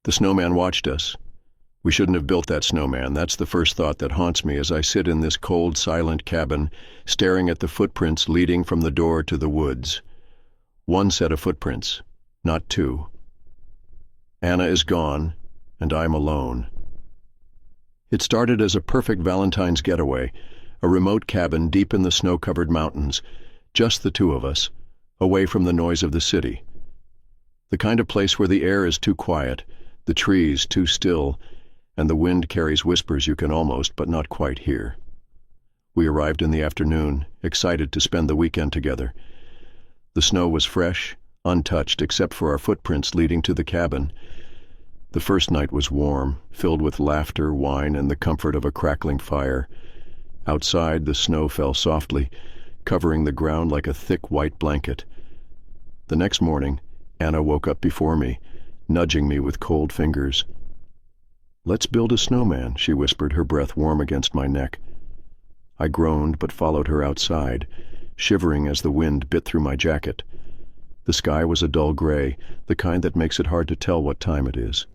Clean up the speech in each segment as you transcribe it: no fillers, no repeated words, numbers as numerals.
The snowman watched us. We shouldn't have built that snowman. That's the first thought that haunts me as I sit in this cold, silent cabin, staring at the footprints leading from the door to the woods. One set of footprints, not two. Anna is gone, and I'm alone. It started as a perfect Valentine's getaway, a remote cabin deep in the snow-covered mountains, just the two of us, away from the noise of the city. The kind of place where the air is too quiet, the trees too still, and the wind carries whispers you can almost but not quite hear. We arrived in the afternoon, excited to spend the weekend together. The snow was fresh, untouched except for our footprints leading to the cabin. The first night was warm, filled with laughter, wine, and the comfort of a crackling fire. Outside, the snow fell softly, covering the ground like a thick white blanket. The next morning, Anna woke up before me, nudging me with cold fingers. "Let's build a snowman," she whispered, her breath warm against my neck. I groaned but followed her outside, shivering as the wind bit through my jacket. The sky was a dull gray, the kind that makes it hard to tell what time it is.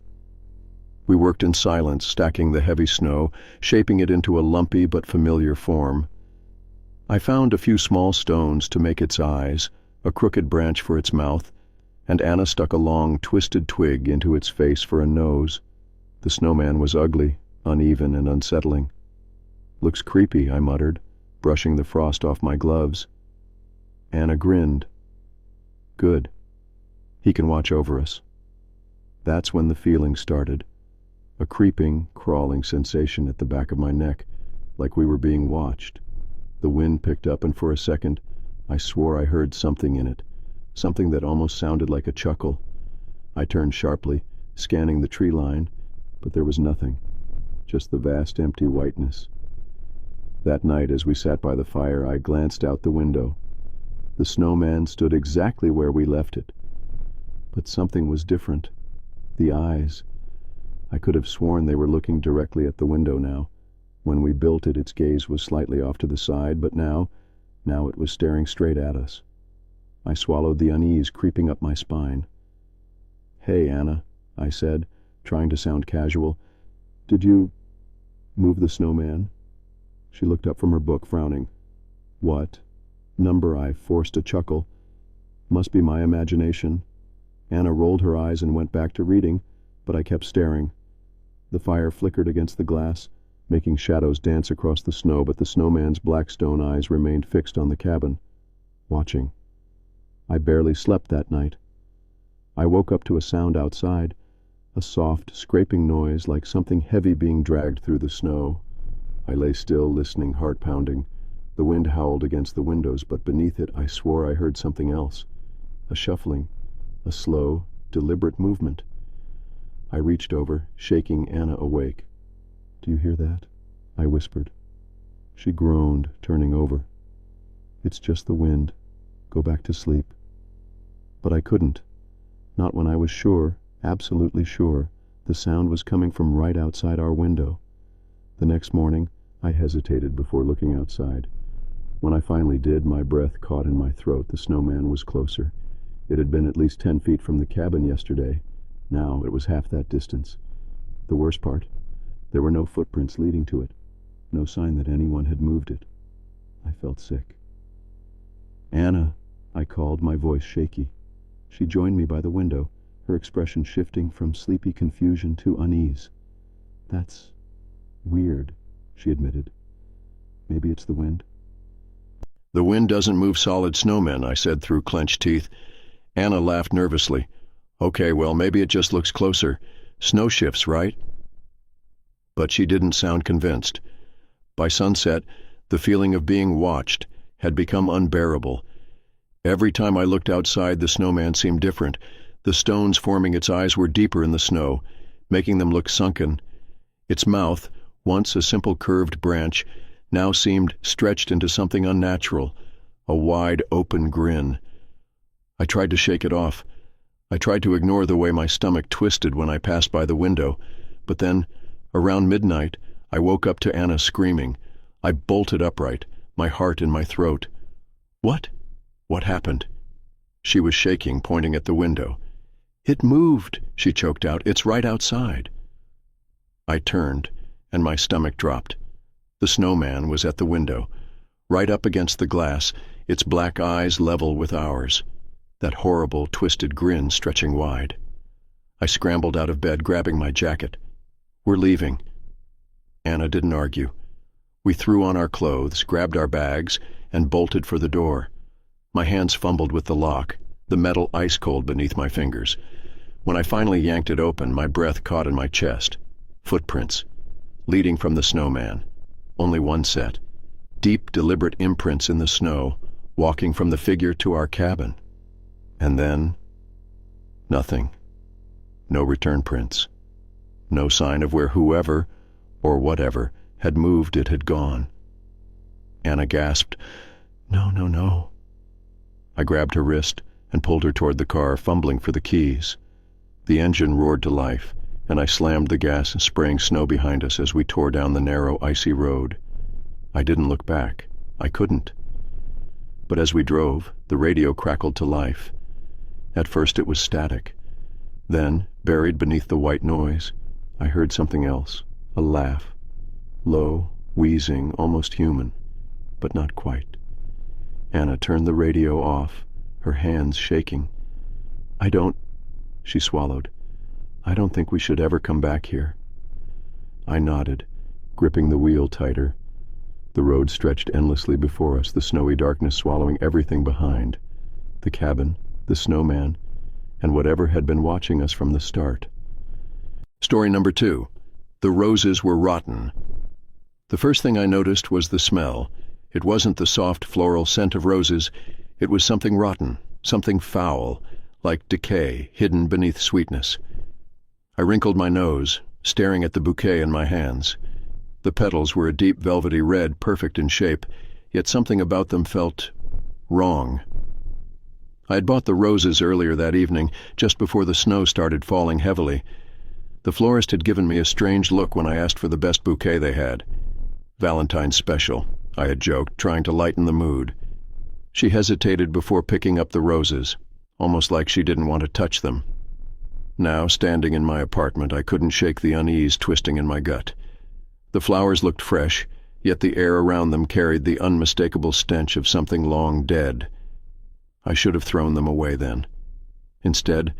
We worked in silence, stacking the heavy snow, shaping it into a lumpy but familiar form. I found a few small stones to make its eyes, a crooked branch for its mouth, and Anna stuck a long, twisted twig into its face for a nose. The snowman was ugly, uneven, and unsettling. "Looks creepy," I muttered, brushing the frost off my gloves. Anna grinned. "Good. He can watch over us." That's when the feeling started. A creeping, crawling sensation at the back of my neck, like we were being watched. The wind picked up, and for a second, I swore I heard something in it, something that almost sounded like a chuckle. I turned sharply, scanning the tree line, but there was nothing, just the vast empty whiteness. That night, as we sat by the fire, I glanced out the window. The snowman stood exactly where we left it. But something was different. The eyes. I could have sworn they were looking directly at the window now. When we built it, its gaze was slightly off to the side, but now it was staring straight at us. I swallowed the unease creeping up my spine. "Hey, Anna," I said, trying to sound casual. "Did you move the snowman?" She looked up from her book, frowning. "What number?" I forced a chuckle. "Must be my imagination." Anna rolled her eyes and went back to reading, but I kept staring. The fire flickered against the glass, making shadows dance across the snow, but the snowman's black stone eyes remained fixed on the cabin, watching. I barely slept that night. I woke up to a sound outside, a soft, scraping noise like something heavy being dragged through the snow. I lay still, listening, heart pounding. The wind howled against the windows, but beneath it I swore I heard something else. A shuffling, a slow, deliberate movement. I reached over, shaking Anna awake. "Do you hear that?" I whispered. She groaned, turning over. "It's just the wind. Go back to sleep." But I couldn't. Not when I was sure, absolutely sure, the sound was coming from right outside our window. The next morning, I hesitated before looking outside. When I finally did, my breath caught in my throat. The snowman was closer. It had been at least 10 feet from the cabin yesterday. Now it was half that distance. The worst part, there were no footprints leading to it, no sign that anyone had moved it. I felt sick. "Anna," I called, my voice shaky. She joined me by the window, her expression shifting from sleepy confusion to unease. "That's weird," she admitted. "Maybe it's the wind." "The wind doesn't move solid snowmen," I said through clenched teeth. Anna laughed nervously. "Okay, well, maybe it just looks closer. Snow shifts, right?" But she didn't sound convinced. By sunset, the feeling of being watched had become unbearable. Every time I looked outside, the snowman seemed different. The stones forming its eyes were deeper in the snow, making them look sunken. Its mouth, once a simple curved branch, now seemed stretched into something unnatural, a wide, open grin. I tried to shake it off. I tried to ignore the way my stomach twisted when I passed by the window, but then, around midnight, I woke up to Anna screaming. I bolted upright, my heart in my throat. "What? What happened?" She was shaking, pointing at the window. "It moved," she choked out. "It's right outside." I turned, and my stomach dropped. The snowman was at the window, right up against the glass, its black eyes level with ours, that horrible, twisted grin stretching wide. I scrambled out of bed, grabbing my jacket. "We're leaving." Anna didn't argue. We threw on our clothes, grabbed our bags, and bolted for the door. My hands fumbled with the lock, the metal ice-cold beneath my fingers. When I finally yanked it open, my breath caught in my chest. Footprints, leading from the snowman. Only one set. Deep, deliberate imprints in the snow, walking from the figure to our cabin. And then, nothing. No return prints. No sign of where whoever, or whatever, had moved it had gone. Anna gasped, "No, no, no." I grabbed her wrist and pulled her toward the car, fumbling for the keys. The engine roared to life, and I slammed the gas, spraying snow behind us as we tore down the narrow, icy road. I didn't look back. I couldn't. But as we drove, the radio crackled to life. At first it was static. Then, buried beneath the white noise, I heard something else, a laugh. Low, wheezing, almost human, but not quite. Anna turned the radio off, her hands shaking. She swallowed. "I don't think we should ever come back here." I nodded, gripping the wheel tighter. The road stretched endlessly before us, the snowy darkness swallowing everything behind. The cabin, the snowman, and whatever had been watching us from the start. Story number 2. The roses were rotten. The first thing I noticed was the smell. It wasn't the soft floral scent of roses. It was something rotten, something foul, like decay hidden beneath sweetness. I wrinkled my nose, staring at the bouquet in my hands. The petals were a deep velvety red, perfect in shape, yet something about them felt wrong. I had bought the roses earlier that evening, just before the snow started falling heavily. The florist had given me a strange look when I asked for the best bouquet they had. "Valentine special," I had joked, trying to lighten the mood. She hesitated before picking up the roses, almost like she didn't want to touch them. Now, standing in my apartment, I couldn't shake the unease twisting in my gut. The flowers looked fresh, yet the air around them carried the unmistakable stench of something long dead. I should have thrown them away then. Instead,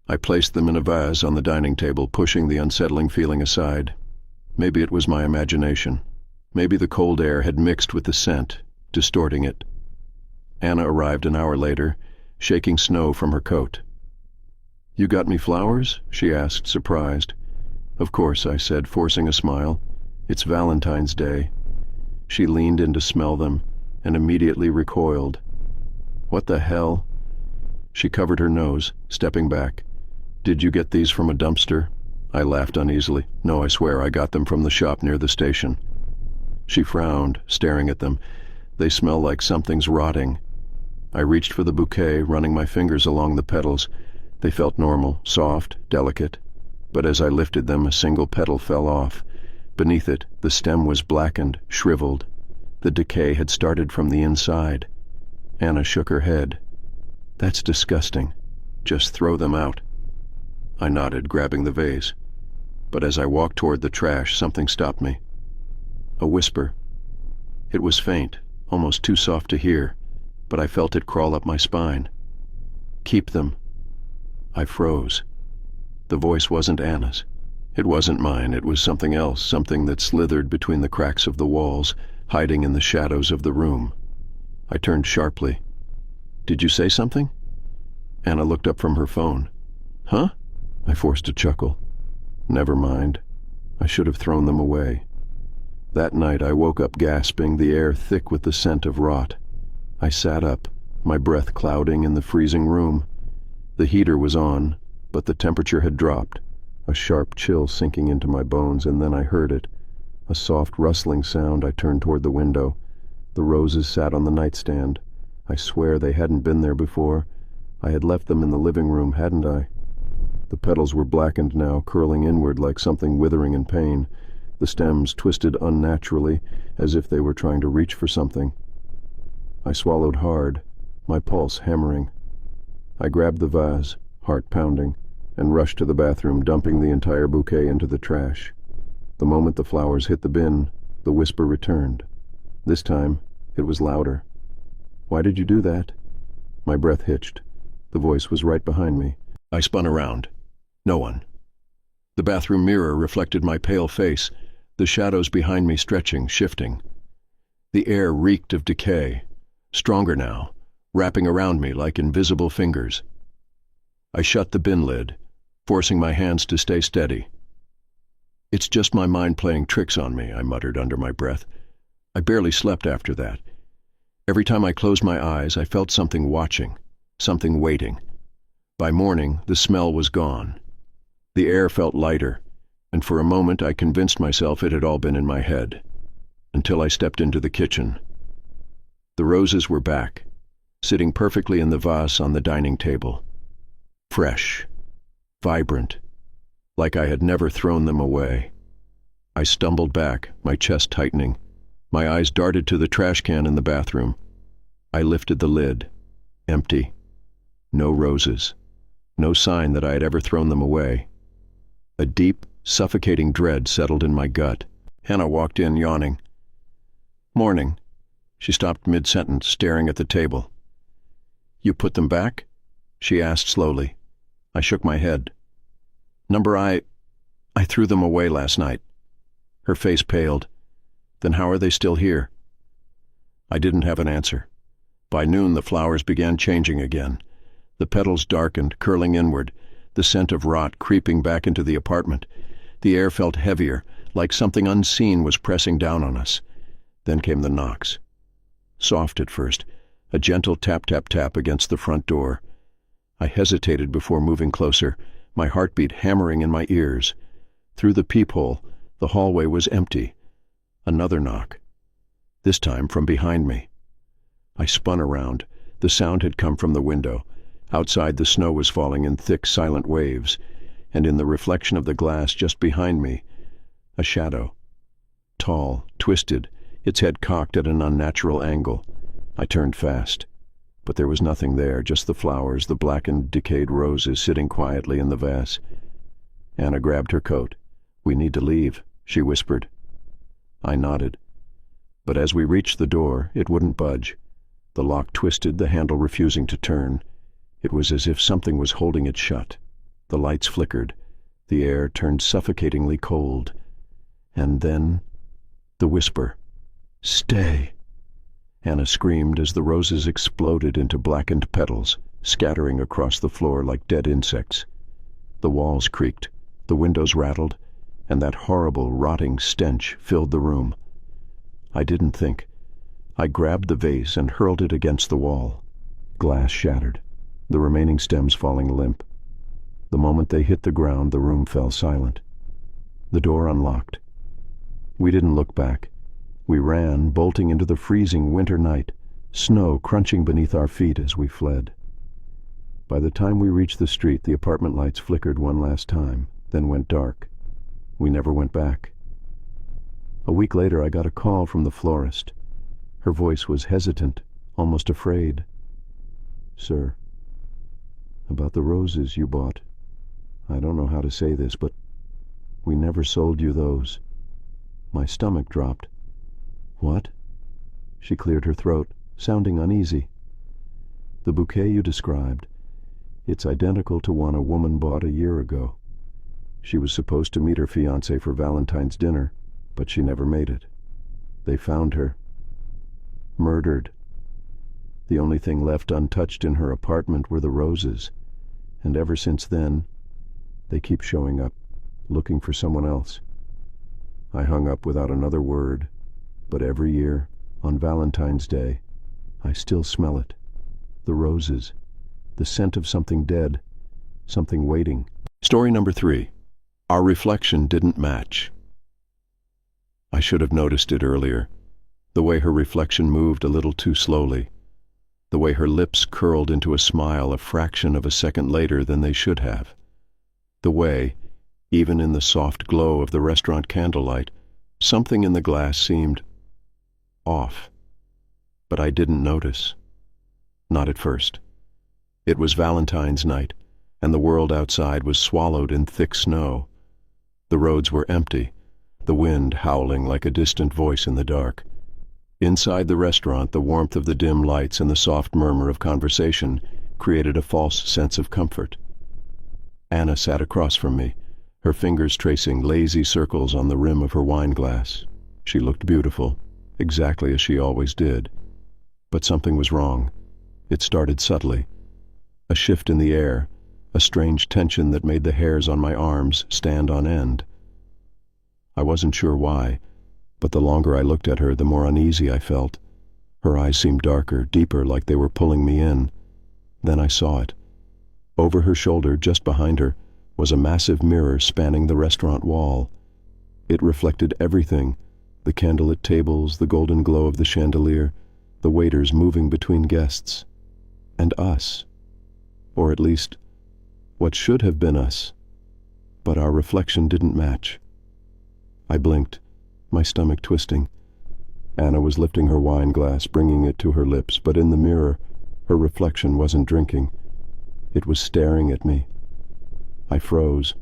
I placed them in a vase on the dining table, pushing the unsettling feeling aside. Maybe it was my imagination. Maybe the cold air had mixed with the scent, distorting it. Anna arrived an hour later, shaking snow from her coat. "You got me flowers?" she asked, surprised. "Of course," I said, forcing a smile. "It's Valentine's Day." She leaned in to smell them, and immediately recoiled. "What the hell?" She covered her nose, stepping back. "Did you get these from a dumpster?" I laughed uneasily. "No, I swear, I got them from the shop near the station." She frowned, staring at them. "They smell like something's rotting." I reached for the bouquet, running my fingers along the petals. They felt normal, soft, delicate. But as I lifted them, a single petal fell off. Beneath it, the stem was blackened, shriveled. The decay had started from the inside. Anna shook her head. "That's disgusting. Just throw them out." I nodded, grabbing the vase. But as I walked toward the trash, something stopped me. A whisper. It was faint, almost too soft to hear, but I felt it crawl up my spine. "Keep them." I froze. The voice wasn't Anna's. It wasn't mine. It was something else, something that slithered between the cracks of the walls, hiding in the shadows of the room. I turned sharply. "Did you say something?" Anna looked up from her phone. "Huh?" I forced a chuckle. "Never mind. I should have thrown them away." That night I woke up gasping, the air thick with the scent of rot. I sat up, my breath clouding in the freezing room. The heater was on, but the temperature had dropped, a sharp chill sinking into my bones, and then I heard it. A soft rustling sound. I turned toward the window. The roses sat on the nightstand. I swear they hadn't been there before. I had left them in the living room, hadn't I? The petals were blackened now, curling inward like something withering in pain. The stems twisted unnaturally, as if they were trying to reach for something. I swallowed hard, my pulse hammering. I grabbed the vase, heart pounding. and rushed to the bathroom, dumping the entire bouquet into the trash. The moment the flowers hit the bin, the whisper returned. This time, it was louder. "Why did you do that?" My breath hitched. The voice was right behind me. I spun around. No one. The bathroom mirror reflected my pale face, the shadows behind me stretching, shifting. The air reeked of decay, stronger now, wrapping around me like invisible fingers. I shut the bin lid, forcing my hands to stay steady. "It's just my mind playing tricks on me," I muttered under my breath. I barely slept after that. Every time I closed my eyes, I felt something watching, something waiting. By morning, the smell was gone. The air felt lighter, and for a moment I convinced myself it had all been in my head, until I stepped into the kitchen. The roses were back, sitting perfectly in the vase on the dining table. Fresh, vibrant, like I had never thrown them away. I stumbled back, my chest tightening. My eyes darted to the trash can in the bathroom. I lifted the lid. Empty. No roses. No sign that I had ever thrown them away. A deep, suffocating dread settled in my gut. Hannah walked in, yawning. "Morning." She stopped mid-sentence, staring at the table. "You put them back?" she asked slowly. I shook my head. I threw them away last night." Her face paled. "Then how are they still here?" I didn't have an answer. By noon the flowers began changing again. The petals darkened, curling inward, the scent of rot creeping back into the apartment. The air felt heavier, like something unseen was pressing down on us. Then came the knocks. Soft at first, a gentle tap-tap-tap against the front door. I hesitated before moving closer, my heartbeat hammering in my ears. Through the peephole, the hallway was empty. Another knock. This time from behind me. I spun around. The sound had come from the window. Outside, the snow was falling in thick, silent waves, and in the reflection of the glass just behind me, a shadow. Tall, twisted, its head cocked at an unnatural angle. I turned fast. But there was nothing there, just the flowers, the blackened, decayed roses sitting quietly in the vase. Anna grabbed her coat. "We need to leave," she whispered. I nodded. But as we reached the door, it wouldn't budge. The lock twisted, the handle refusing to turn. It was as if something was holding it shut. The lights flickered. The air turned suffocatingly cold. And then, the whisper. "Stay!" Anna screamed as the roses exploded into blackened petals, scattering across the floor like dead insects. The walls creaked, the windows rattled, and that horrible, rotting stench filled the room. I didn't think. I grabbed the vase and hurled it against the wall. Glass shattered, the remaining stems falling limp. The moment they hit the ground, the room fell silent. The door unlocked. We didn't look back. We ran, bolting into the freezing winter night, snow crunching beneath our feet as we fled. By the time we reached the street, the apartment lights flickered one last time, then went dark. We never went back. A week later, I got a call from the florist. Her voice was hesitant, almost afraid. "Sir, about the roses you bought. I don't know how to say this, but we never sold you those." My stomach dropped. "What?" She cleared her throat, sounding uneasy. "The bouquet you described, it's identical to one a woman bought a year ago. She was supposed to meet her fiancé for Valentine's dinner, but she never made it. They found her. Murdered. The only thing left untouched in her apartment were the roses, and ever since then, they keep showing up, looking for someone else." I hung up without another word, but every year, on Valentine's Day, I still smell it. The roses, the scent of something dead, something waiting. Story number 3. Our reflection didn't match. I should have noticed it earlier. The way her reflection moved a little too slowly. The way her lips curled into a smile a fraction of a second later than they should have. The way, even in the soft glow of the restaurant candlelight, something in the glass seemed off. But I didn't notice. Not at first. It was Valentine's night. and the world outside was swallowed in thick snow. The roads were empty, the wind howling like a distant voice in the dark. Inside the restaurant, the warmth of the dim lights and the soft murmur of conversation created a false sense of comfort. Anna sat across from me, her fingers tracing lazy circles on the rim of her wine glass. She looked beautiful, exactly as she always did. But something was wrong. It started subtly. A shift in the air, a strange tension that made the hairs on my arms stand on end. I wasn't sure why, but the longer I looked at her, the more uneasy I felt. Her eyes seemed darker, deeper, like they were pulling me in. Then I saw it. Over her shoulder, just behind her, was a massive mirror spanning the restaurant wall. It reflected everything: the candlelit tables, the golden glow of the chandelier, the waiters moving between guests, and us. Or at least, what should have been us. But our reflection didn't match. I blinked, my stomach twisting. Anna was lifting her wine glass, bringing it to her lips, but in the mirror, her reflection wasn't drinking. It was staring at me. I froze.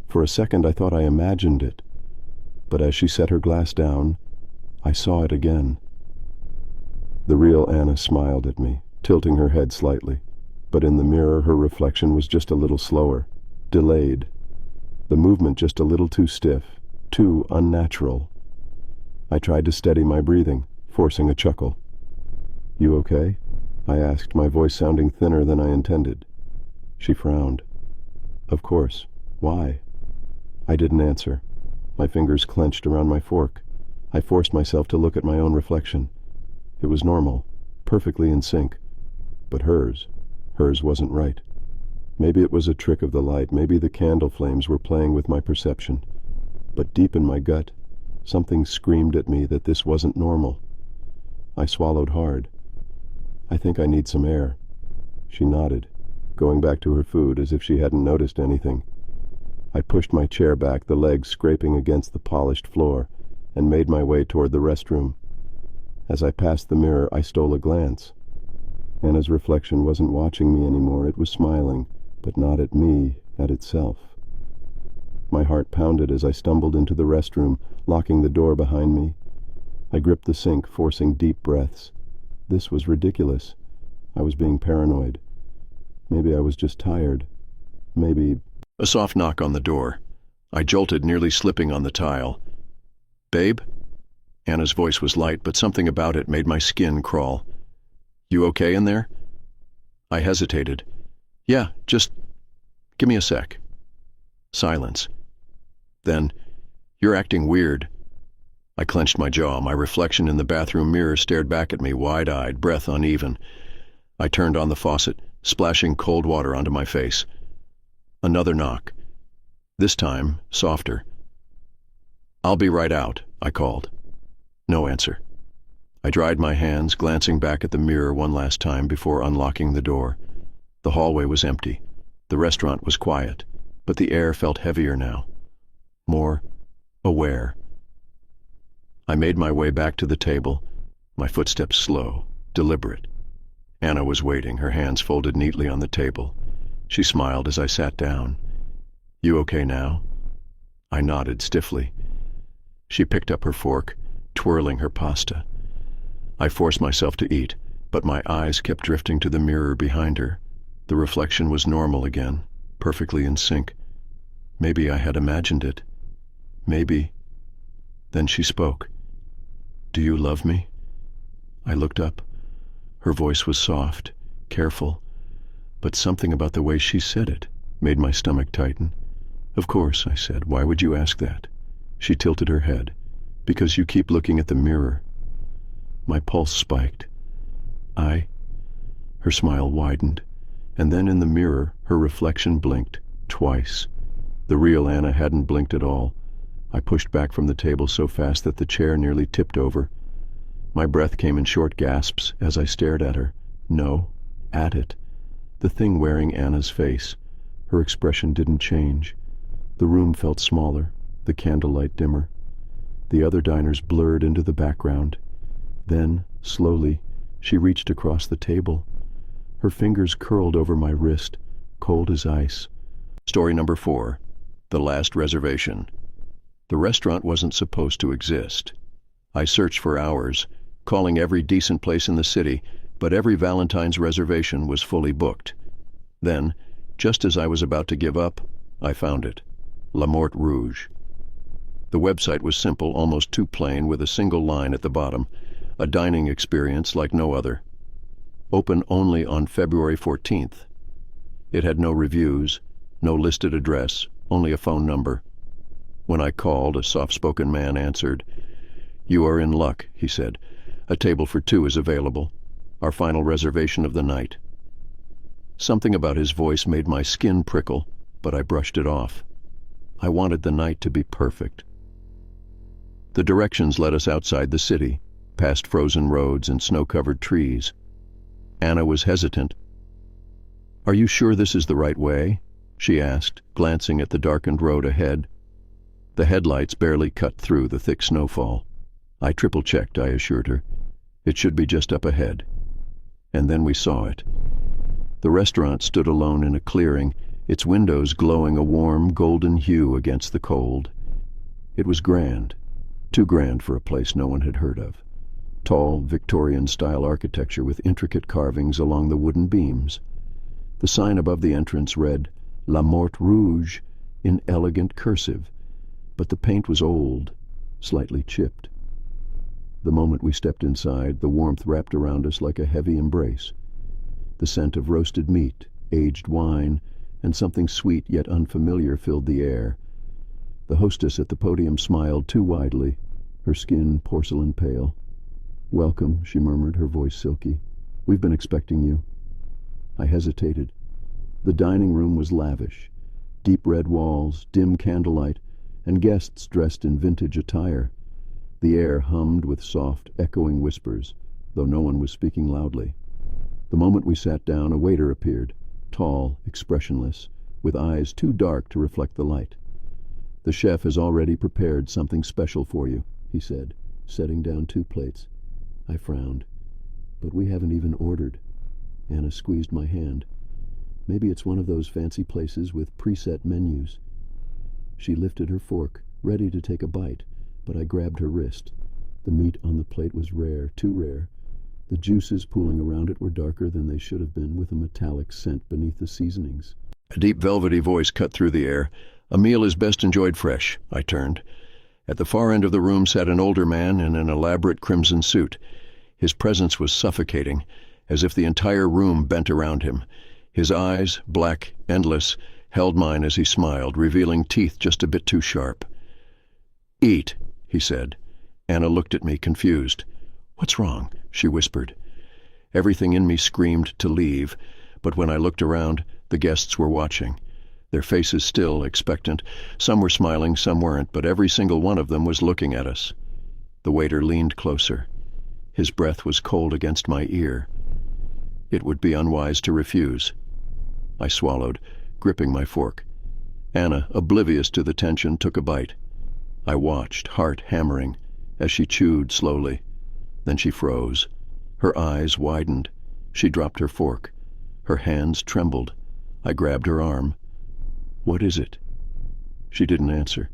For a second I thought I imagined it. But as she set her glass down, I saw it again. The real Anna smiled at me, tilting her head slightly, but in the mirror her reflection was just a little slower, delayed. The movement just a little too stiff, too unnatural. I tried to steady my breathing, forcing a chuckle. "You okay?" I asked, my voice sounding thinner than I intended. She frowned. "Of course. Why?" I didn't answer. My fingers clenched around my fork. I forced myself to look at my own reflection. It was normal, perfectly in sync. But hers wasn't right. Maybe it was a trick of the light, maybe the candle flames were playing with my perception. But deep in my gut, something screamed at me that this wasn't normal. I swallowed hard. "I think I need some air." She nodded, going back to her food as if she hadn't noticed anything. I pushed my chair back, the legs scraping against the polished floor, and made my way toward the restroom. As I passed the mirror, I stole a glance. Anna's reflection wasn't watching me anymore. It was smiling, but not at me, at itself. My heart pounded as I stumbled into the restroom, locking the door behind me. I gripped the sink, forcing deep breaths. This was ridiculous. I was being paranoid. Maybe I was just tired. Maybe... A soft knock on the door. I jolted, nearly slipping on the tile. "Babe?" Anna's voice was light, but something about it made my skin crawl. "You okay in there?" I hesitated. "Yeah, just give me a sec." Silence. Then, "You're acting weird." I clenched my jaw. My reflection in the bathroom mirror stared back at me, wide-eyed, breath uneven. I turned on the faucet, splashing cold water onto my face. Another knock. This time, softer. "I'll be right out," I called. No answer. I dried my hands, glancing back at the mirror one last time before unlocking the door. The hallway was empty. The restaurant was quiet, but the air felt heavier now. More aware. I made my way back to the table, my footsteps slow, deliberate. Anna was waiting, her hands folded neatly on the table. She smiled as I sat down. "You okay now?" I nodded stiffly. She picked up her fork, twirling her pasta. I forced myself to eat, but my eyes kept drifting to the mirror behind her. The reflection was normal again, perfectly in sync. Maybe I had imagined it. Maybe. Then she spoke. "Do you love me?" I looked up. Her voice was soft, careful, but something about the way she said it made my stomach tighten. "Of course," I said. "Why would you ask that?" She tilted her head. "Because you keep looking at the mirror." My pulse spiked. Her smile widened, and then in the mirror her reflection blinked, twice. The real Anna hadn't blinked at all. I pushed back from the table so fast that the chair nearly tipped over. My breath came in short gasps as I stared at her. No, at it. The thing wearing Anna's face. Her expression didn't change. The room felt smaller, the candlelight dimmer. The other diners blurred into the background. Then, slowly, she reached across the table. Her fingers curled over my wrist, cold as ice. Story number 4. The Last Reservation. The restaurant wasn't supposed to exist. I searched for hours, calling every decent place in the city, but every Valentine's reservation was fully booked. Then, just as I was about to give up, I found it. La Morte Rouge. The website was simple, almost too plain, with a single line at the bottom, a dining experience like no other. Open only on February 14th. It had no reviews, no listed address, only a phone number. When I called, a soft-spoken man answered. "You are in luck," he said. "A table for 2 is available. Our final reservation of the night." Something about his voice made my skin prickle, but I brushed it off. I wanted the night to be perfect. The directions led us outside the city, past frozen roads and snow-covered trees. Anna was hesitant. "Are you sure this is the right way?" she asked, glancing at the darkened road ahead. The headlights barely cut through the thick snowfall. I triple-checked, I assured her. It should be just up ahead. And then we saw it. The restaurant stood alone in a clearing, its windows glowing a warm, golden hue against the cold. It was grand, too grand for a place no one had heard of. Tall, Victorian-style architecture with intricate carvings along the wooden beams. The sign above the entrance read, La Morte Rouge, in elegant cursive, but the paint was old, slightly chipped. The moment we stepped inside, the warmth wrapped around us like a heavy embrace. The scent of roasted meat, aged wine, and something sweet yet unfamiliar filled the air. The hostess at the podium smiled too widely, her skin porcelain pale. "Welcome," she murmured, her voice silky. "We've been expecting you." I hesitated. The dining room was lavish. Deep red walls, dim candlelight, and guests dressed in vintage attire. The air hummed with soft, echoing whispers, though no one was speaking loudly. The moment we sat down, a waiter appeared, tall, expressionless, with eyes too dark to reflect the light. "The chef has already prepared something special for you," he said, setting down 2 plates. I frowned. "But we haven't even ordered." Anna squeezed my hand. "Maybe it's one of those fancy places with preset menus." She lifted her fork, ready to take a bite, but I grabbed her wrist. The meat on the plate was rare, too rare. The juices pooling around it were darker than they should have been, with a metallic scent beneath the seasonings. A deep velvety voice cut through the air. "A meal is best enjoyed fresh." I turned. At the far end of the room sat an older man in an elaborate crimson suit. His presence was suffocating, as if the entire room bent around him. His eyes, black, endless, held mine as he smiled, revealing teeth just a bit too sharp. "Eat," he said. Anna looked at me, confused. "What's wrong?" she whispered. Everything in me screamed to leave, but when I looked around, the guests were watching. Their faces still, expectant. Some were smiling, some weren't, but every single one of them was looking at us. The waiter leaned closer. His breath was cold against my ear. It would be unwise to refuse. I swallowed, gripping my fork. Anna, oblivious to the tension, took a bite. I watched, heart hammering, as she chewed slowly. Then she froze. Her eyes widened. She dropped her fork. Her hands trembled. I grabbed her arm. "What is it?" She didn't answer.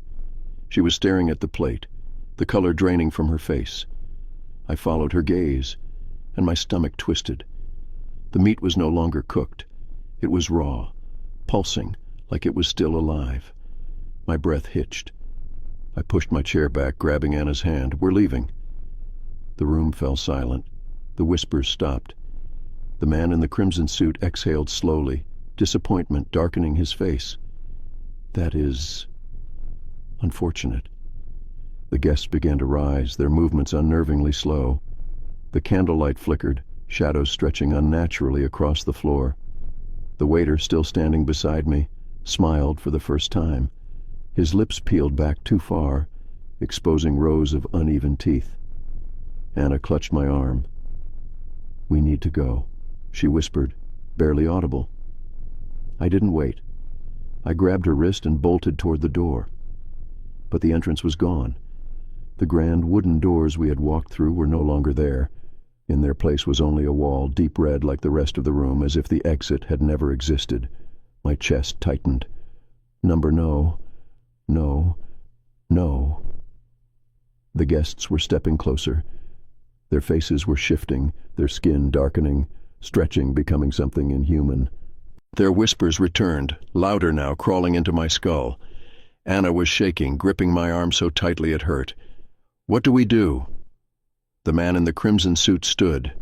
She was staring at the plate, the color draining from her face. I followed her gaze, and my stomach twisted. The meat was no longer cooked. It was raw, pulsing, like it was still alive. My breath hitched. I pushed my chair back, grabbing Anna's hand. "We're leaving." The room fell silent. The whispers stopped. The man in the crimson suit exhaled slowly, disappointment darkening his face. "That is unfortunate." The guests began to rise, their movements unnervingly slow. The candlelight flickered, shadows stretching unnaturally across the floor. The waiter, still standing beside me, smiled for the first time. His lips peeled back too far, exposing rows of uneven teeth. Anna clutched my arm. "We need to go," she whispered, barely audible. I didn't wait. I grabbed her wrist and bolted toward the door. But the entrance was gone. The grand wooden doors we had walked through were no longer there. In their place was only a wall, deep red like the rest of the room, as if the exit had never existed. My chest tightened. Number no, no, no. The guests were stepping closer. Their faces were shifting, their skin darkening, stretching, becoming something inhuman. Their whispers returned, louder now, crawling into my skull. Anna was shaking, gripping my arm so tightly it hurt. "What do we do?" The man in the crimson suit stood.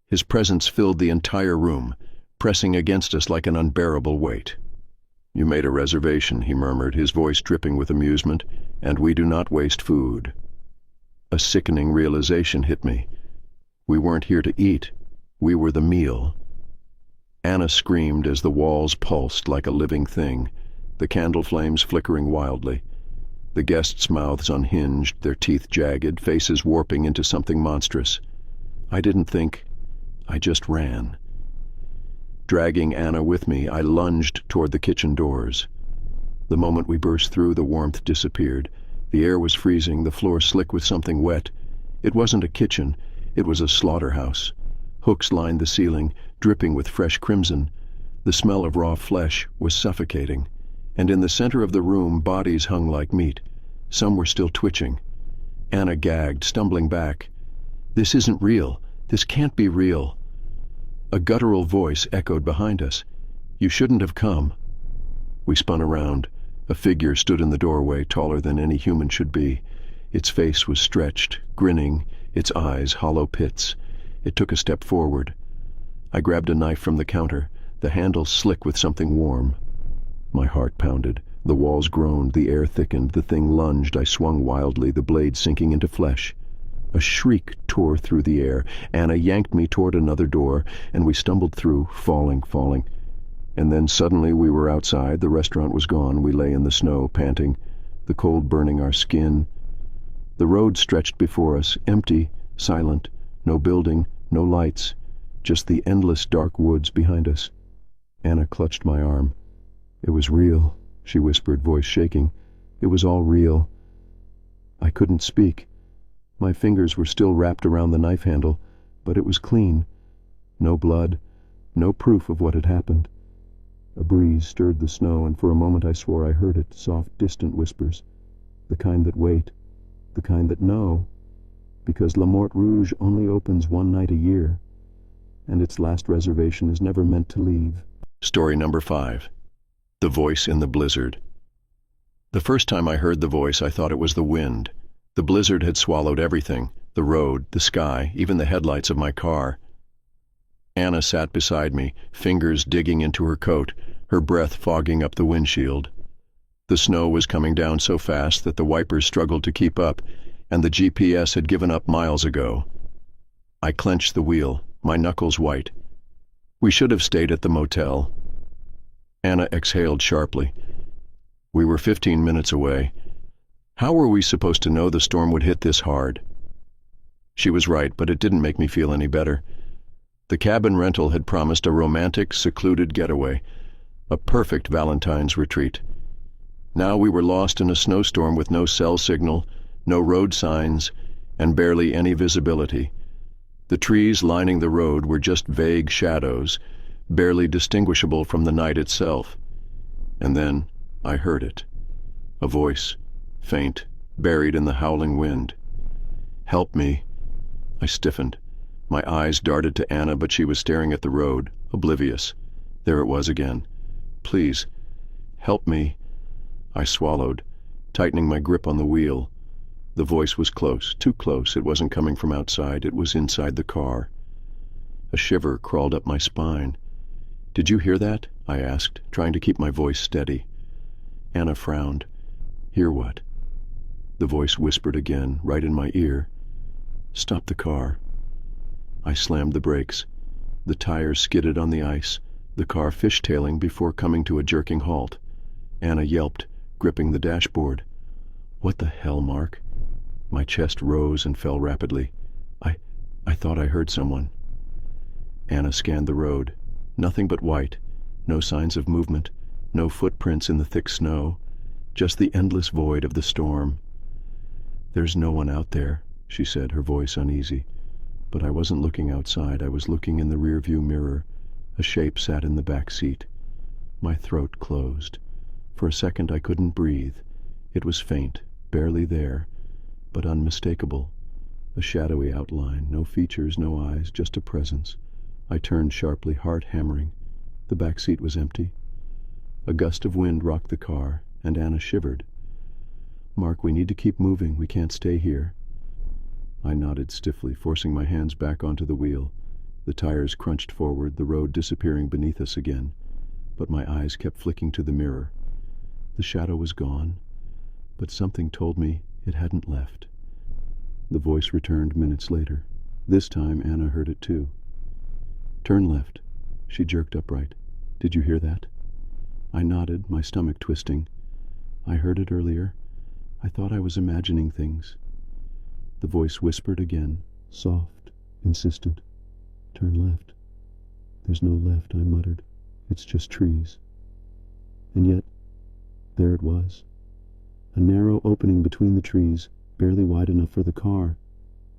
His presence filled the entire room, pressing against us like an unbearable weight. "You made a reservation," he murmured, his voice dripping with amusement, "and we do not waste food." A sickening realization hit me. We weren't here to eat. We were the meal. Anna screamed as the walls pulsed like a living thing, the candle flames flickering wildly. The guests' mouths unhinged, their teeth jagged, faces warping into something monstrous. I didn't think. I just ran. Dragging Anna with me, I lunged toward the kitchen doors. The moment we burst through, the warmth disappeared. The air was freezing, the floor slick with something wet. It wasn't a kitchen, it was a slaughterhouse. Hooks lined the ceiling, dripping with fresh crimson. The smell of raw flesh was suffocating. And in the center of the room, bodies hung like meat. Some were still twitching. Anna gagged, stumbling back. "This isn't real. This can't be real." A guttural voice echoed behind us. "You shouldn't have come." We spun around. A figure stood in the doorway, taller than any human should be. Its face was stretched, grinning, its eyes hollow pits. It took a step forward. I grabbed a knife from the counter, the handle slick with something warm. My heart pounded. The walls groaned, the air thickened, the thing lunged. I swung wildly, the blade sinking into flesh. A shriek tore through the air. Anna yanked me toward another door, and we stumbled through, falling. And then suddenly we were outside. The restaurant was gone. We lay in the snow, panting, the cold burning our skin. The road stretched before us, empty, silent, no building, no lights, just the endless dark woods behind us. Anna clutched my arm. "It was real," she whispered, voice shaking. "It was all real." I couldn't speak. My fingers were still wrapped around the knife handle, but it was clean. No blood, no proof of what had happened. A breeze stirred the snow, and for a moment I swore I heard it, soft, distant whispers. The kind that wait, the kind that know, because La Morte Rouge only opens one night a year, and its last reservation is never meant to leave. Story number 5. The Voice in the Blizzard. The first time I heard the voice, I thought it was the wind. The blizzard had swallowed everything, the road, the sky, even the headlights of my car. Anna sat beside me, fingers digging into her coat, her breath fogging up the windshield. The snow was coming down so fast that the wipers struggled to keep up, and the GPS had given up miles ago. I clenched the wheel, my knuckles white. We should have stayed at the motel. Anna exhaled sharply. We were 15 minutes away. How were we supposed to know the storm would hit this hard? She was right, but it didn't make me feel any better. The cabin rental had promised a romantic, secluded getaway, a perfect Valentine's retreat. Now we were lost in a snowstorm with no cell signal, no road signs, and barely any visibility. The trees lining the road were just vague shadows, barely distinguishable from the night itself. And then I heard it. A voice, faint, buried in the howling wind. "Help me." I stiffened. My eyes darted to Anna, but she was staring at the road, oblivious. There it was again. "Please, help me." I swallowed, tightening my grip on the wheel. The voice was close, too close. It wasn't coming from outside. It was inside the car. A shiver crawled up my spine. "Did you hear that?" I asked, trying to keep my voice steady. Anna frowned. "Hear what?" The voice whispered again, right in my ear. "Stop the car." I slammed the brakes. The tires skidded on the ice, the car fishtailing before coming to a jerking halt. Anna yelped, gripping the dashboard. "What the hell, Mark?" My chest rose and fell rapidly. I thought I heard someone." Anna scanned the road. Nothing but white. No signs of movement. No footprints in the thick snow. Just the endless void of the storm. "There's no one out there," she said, her voice uneasy. But I wasn't looking outside. I was looking in the rearview mirror. A shape sat in the back seat. My throat closed. For a second I couldn't breathe. It was faint, barely there, but unmistakable. A shadowy outline, no features, no eyes, just a presence. I turned sharply, heart hammering. The back seat was empty. A gust of wind rocked the car, and Anna shivered. "Mark, we need to keep moving. We can't stay here." I nodded stiffly, forcing my hands back onto the wheel. The tires crunched forward, the road disappearing beneath us again. But my eyes kept flicking to the mirror. The shadow was gone, but something told me it hadn't left. The voice returned minutes later. This time Anna heard it too. "Turn left." She jerked upright. "Did you hear that?" I nodded, my stomach twisting. "I heard it earlier. I thought I was imagining things." The voice whispered again, soft, insistent. "Turn left." "There's no left," I muttered. "It's just trees." And yet, there it was. A narrow opening between the trees, barely wide enough for the car.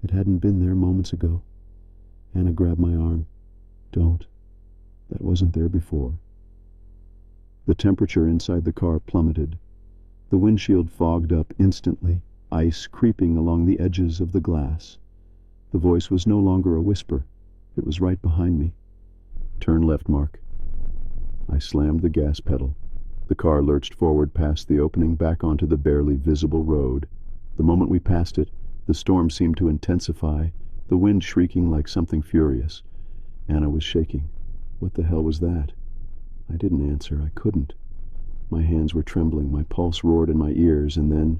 It hadn't been there moments ago. Anna grabbed my arm. "Don't. That wasn't there before." The temperature inside the car plummeted. The windshield fogged up instantly, ice creeping along the edges of the glass. The voice was no longer a whisper. It was right behind me. "Turn left, Mark." I slammed the gas pedal. The car lurched forward past the opening, back onto the barely visible road. The moment we passed it, the storm seemed to intensify, the wind shrieking like something furious. Anna was shaking. What the hell was that? I didn't answer. I couldn't. My hands were trembling, my pulse roared in my ears, and then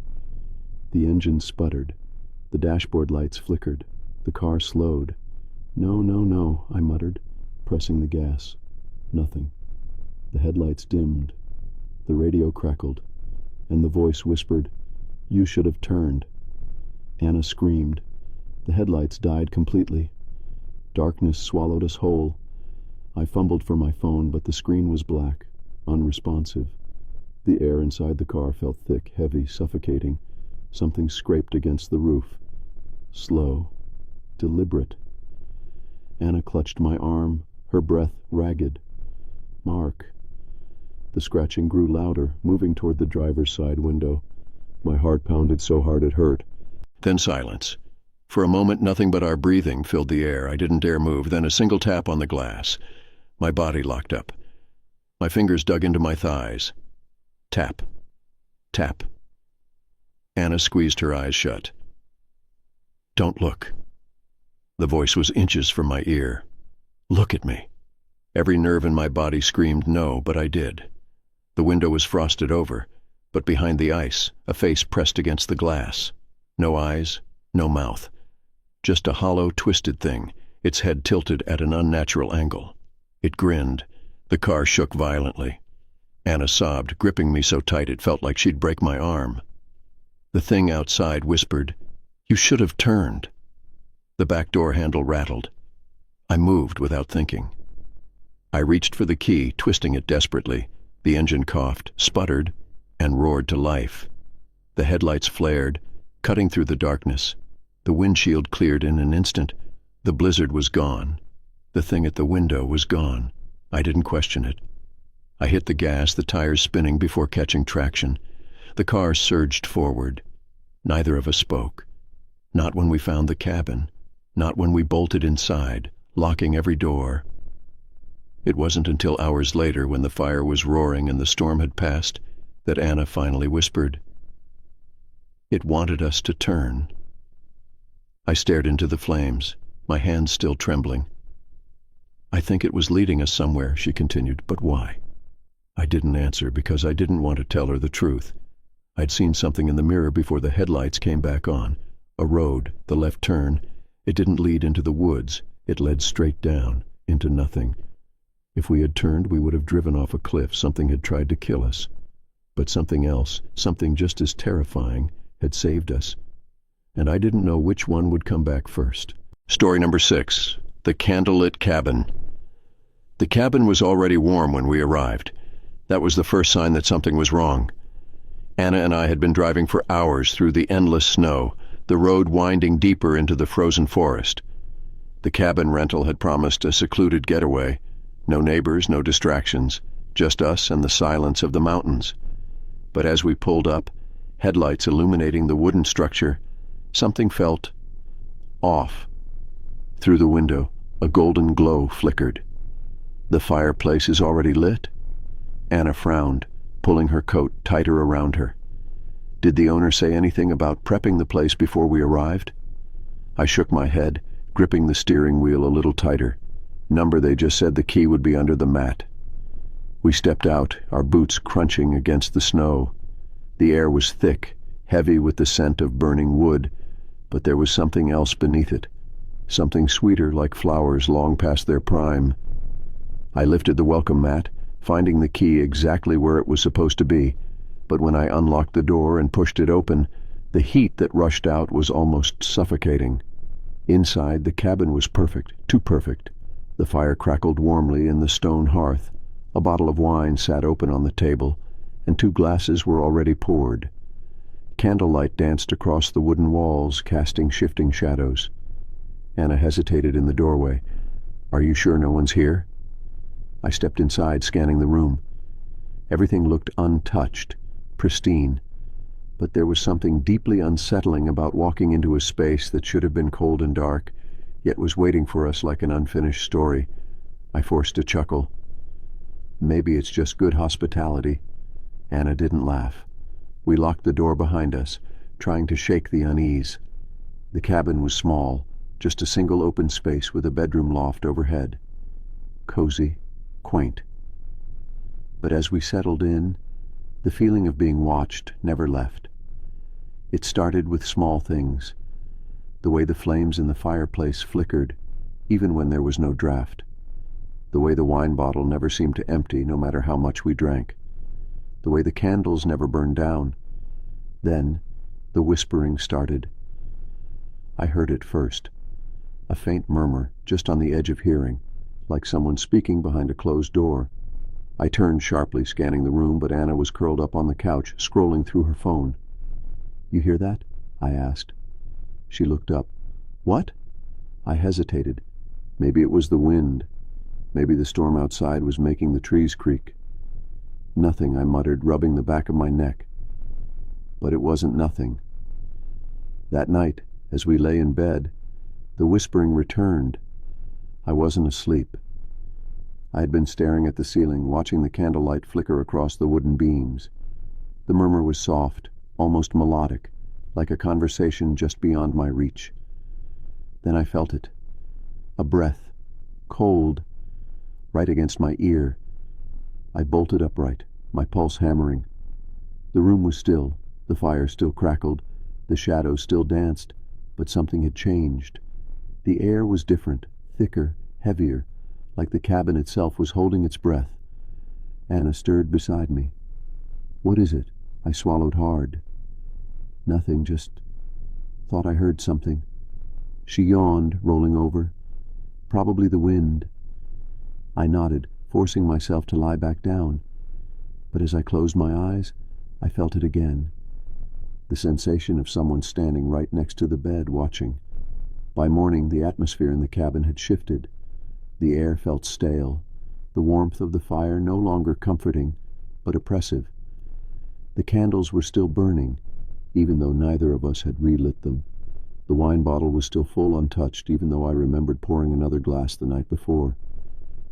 the engine sputtered. The dashboard lights flickered. The car slowed. "No, no, no," I muttered, pressing the gas. Nothing. The headlights dimmed. The radio crackled, and the voice whispered, "You should have turned." Anna screamed. The headlights died completely. Darkness swallowed us whole. I fumbled for my phone, but the screen was black, unresponsive. The air inside the car felt thick, heavy, suffocating. Something scraped against the roof. Slow. Deliberate. Anna clutched my arm, her breath ragged. "Mark." The scratching grew louder, moving toward the driver's side window. My heart pounded so hard it hurt. Then silence. For a moment, nothing but our breathing filled the air. I didn't dare move. Then a single tap on the glass. My body locked up. My fingers dug into my thighs. Tap. Tap. Anna squeezed her eyes shut. "Don't look." The voice was inches from my ear. "Look at me." Every nerve in my body screamed no, but I did. The window was frosted over, but behind the ice, a face pressed against the glass. No eyes, no mouth. Just a hollow, twisted thing, its head tilted at an unnatural angle. It grinned. The car shook violently. Anna sobbed, gripping me so tight it felt like she'd break my arm. The thing outside whispered, "You should have turned." The back door handle rattled. I moved without thinking. I reached for the key, twisting it desperately. The engine coughed, sputtered, and roared to life. The headlights flared, cutting through the darkness. The windshield cleared in an instant. The blizzard was gone. The thing at the window was gone. I didn't question it. I hit the gas, the tires spinning before catching traction. The car surged forward. Neither of us spoke. Not when we found the cabin. Not when we bolted inside, locking every door. It wasn't until hours later, when the fire was roaring and the storm had passed, that Anna finally whispered, "It wanted us to turn." I stared into the flames, my hands still trembling. "I think it was leading us somewhere," she continued, "but why?" I didn't answer because I didn't want to tell her the truth. I'd seen something in the mirror before the headlights came back on. A road, the left turn. It didn't lead into the woods. It led straight down, into nothing. If we had turned, we would have driven off a cliff. Something had tried to kill us. But something else, something just as terrifying, had saved us. And I didn't know which one would come back first. Story number 6. The Candlelit Cabin. The cabin was already warm when we arrived. That was the first sign that something was wrong. Anna and I had been driving for hours through the endless snow, the road winding deeper into the frozen forest. The cabin rental had promised a secluded getaway. No neighbors, no distractions, just us and the silence of the mountains. But as we pulled up, headlights illuminating the wooden structure, something felt off. Through the window, a golden glow flickered. The fireplace is already lit? Anna frowned, pulling her coat tighter around her. Did the owner say anything about prepping the place before we arrived? I shook my head, gripping the steering wheel a little tighter. Number, they just said the key would be under the mat. We stepped out, our boots crunching against the snow. The air was thick, heavy with the scent of burning wood, but there was something else beneath it, something sweeter, like flowers long past their prime. I lifted the welcome mat, finding the key exactly where it was supposed to be, but when I unlocked the door and pushed it open, the heat that rushed out was almost suffocating. Inside, the cabin was perfect, too perfect. The fire crackled warmly in the stone hearth. A bottle of wine sat open on the table, and 2 glasses were already poured. Candlelight danced across the wooden walls, casting shifting shadows. Anna hesitated in the doorway. "Are you sure no one's here?" I stepped inside, scanning the room. Everything looked untouched, pristine, but there was something deeply unsettling about walking into a space that should have been cold and dark, yet was waiting for us like an unfinished story. I forced a chuckle. Maybe it's just good hospitality. Anna didn't laugh. We locked the door behind us, trying to shake the unease. The cabin was small, just a single open space with a bedroom loft overhead. Cozy, quaint. But as we settled in, the feeling of being watched never left. It started with small things. The way the flames in the fireplace flickered, even when there was no draft. The way the wine bottle never seemed to empty, no matter how much we drank. The way the candles never burned down. Then, the whispering started. I heard it first. A faint murmur, just on the edge of hearing, like someone speaking behind a closed door. I turned sharply, scanning the room, but Anna was curled up on the couch, scrolling through her phone. "You hear that?" I asked. She looked up. "What?" I hesitated. Maybe it was the wind. Maybe the storm outside was making the trees creak. "Nothing," I muttered, rubbing the back of my neck. But it wasn't nothing. That night, as we lay in bed, the whispering returned. I wasn't asleep. I had been staring at the ceiling, watching the candlelight flicker across the wooden beams. The murmur was soft, almost melodic, like a conversation just beyond my reach. Then I felt it. A breath, cold, right against my ear. I bolted upright, my pulse hammering. The room was still, the fire still crackled, the shadows still danced, but something had changed. The air was different, thicker, heavier, like the cabin itself was holding its breath. Anna stirred beside me. "What is it?" I swallowed hard. "Nothing, just thought I heard something." She yawned, rolling over. "Probably the wind." I nodded, forcing myself to lie back down. But as I closed my eyes, I felt it again. The sensation of someone standing right next to the bed, watching. By morning, the atmosphere in the cabin had shifted. The air felt stale, the warmth of the fire no longer comforting, but oppressive. The candles were still burning, even though neither of us had relit them. The wine bottle was still full, untouched, even though I remembered pouring another glass the night before.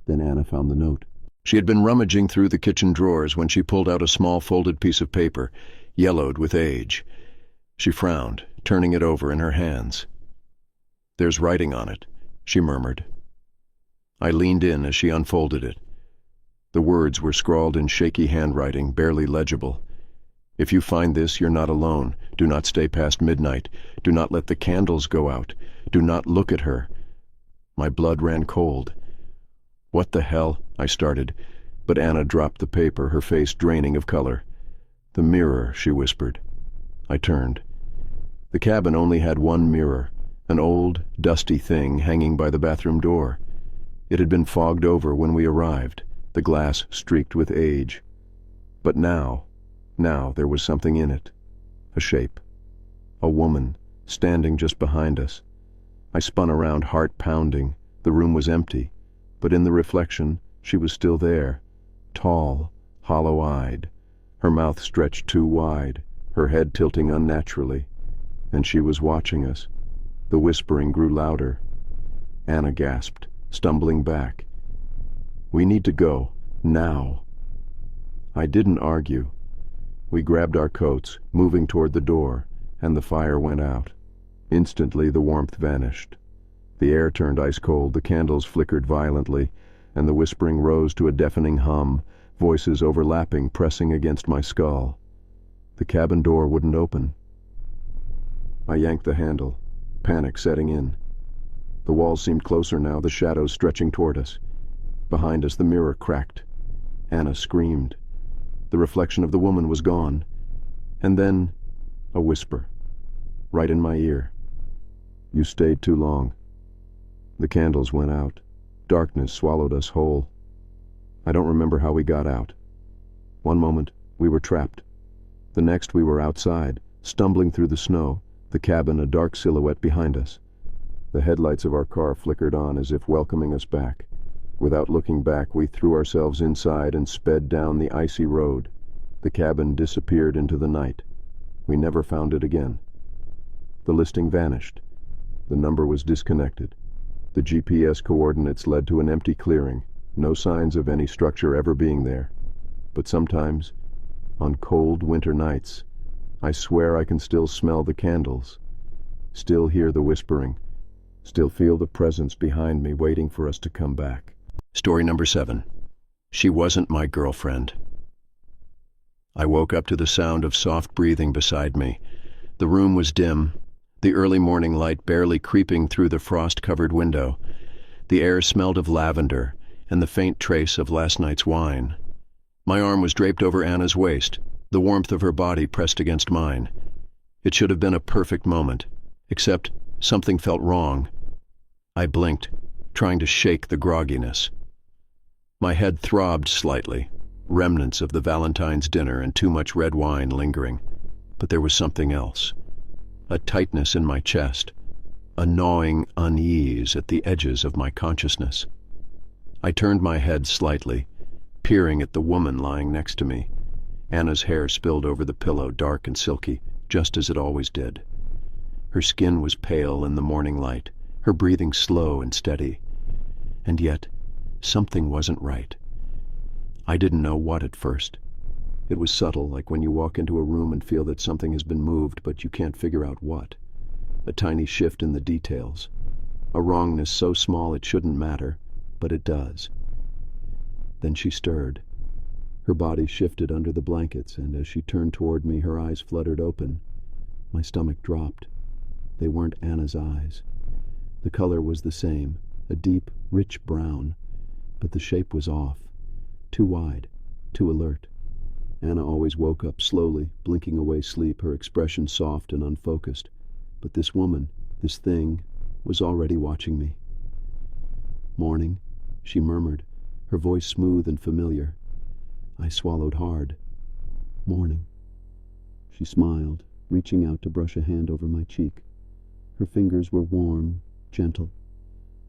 Then Anna found the note. She had been rummaging through the kitchen drawers when she pulled out a small folded piece of paper, yellowed with age. She frowned, turning it over in her hands. "There's writing on it," she murmured. I leaned in as she unfolded it. The words were scrawled in shaky handwriting, barely legible. "If you find this, you're not alone. Do not stay past midnight. Do not let the candles go out. Do not look at her." My blood ran cold. "What the hell?" I started, but Anna dropped the paper, her face draining of color. "The mirror," she whispered. I turned. The cabin only had one mirror, an old, dusty thing hanging by the bathroom door. It had been fogged over when we arrived, the glass streaked with age. But now there was something in it. A shape. A woman, standing just behind us. I spun around, heart pounding. The room was empty, but in the reflection, she was still there, tall, hollow-eyed, her mouth stretched too wide, her head tilting unnaturally, and she was watching us. The whispering grew louder. Anna gasped, stumbling back. "We need to go, now." I didn't argue. We grabbed our coats, moving toward the door, and the fire went out. Instantly the warmth vanished. The air turned ice-cold, the candles flickered violently, and the whispering rose to a deafening hum, voices overlapping, pressing against my skull. The cabin door wouldn't open. I yanked the handle, panic setting in. The walls seemed closer now, the shadows stretching toward us. Behind us the mirror cracked. Anna screamed. The reflection of the woman was gone. And then a whisper, right in my ear. "You stayed too long." The candles went out. Darkness swallowed us whole. I don't remember how we got out. One moment, we were trapped. The next, we were outside, stumbling through the snow, the cabin a dark silhouette behind us. The headlights of our car flickered on as if welcoming us back. Without looking back, we threw ourselves inside and sped down the icy road. The cabin disappeared into the night. We never found it again. The listing vanished. The number was disconnected. The GPS coordinates led to an empty clearing, no signs of any structure ever being there. But sometimes, on cold winter nights, I swear I can still smell the candles, still hear the whispering, still feel the presence behind me waiting for us to come back. Story number 7. She wasn't my girlfriend. I woke up to the sound of soft breathing beside me. The room was dim, the early morning light barely creeping through the frost-covered window. The air smelled of lavender and the faint trace of last night's wine. My arm was draped over Anna's waist, the warmth of her body pressed against mine. It should have been a perfect moment, except something felt wrong. I blinked, trying to shake the grogginess. My head throbbed slightly, remnants of the Valentine's dinner and too much red wine lingering. But there was something else. A tightness in my chest, a gnawing unease at the edges of my consciousness. I turned my head slightly, peering at the woman lying next to me. Anna's hair spilled over the pillow, dark and silky, just as it always did. Her skin was pale in the morning light, her breathing slow and steady. And yet, something wasn't right. I didn't know what at first. It was subtle, like when you walk into a room and feel that something has been moved, but you can't figure out what. A tiny shift in the details. A wrongness so small it shouldn't matter, but it does. Then she stirred. Her body shifted under the blankets, and as she turned toward me, her eyes fluttered open. My stomach dropped. They weren't Anna's eyes. The color was the same, a deep, rich brown, but the shape was off. Too wide, too alert. Anna always woke up slowly, blinking away sleep, her expression soft and unfocused. But this woman, this thing, was already watching me. "Morning," she murmured, her voice smooth and familiar. I swallowed hard. "Morning." She smiled, reaching out to brush a hand over my cheek. Her fingers were warm, gentle,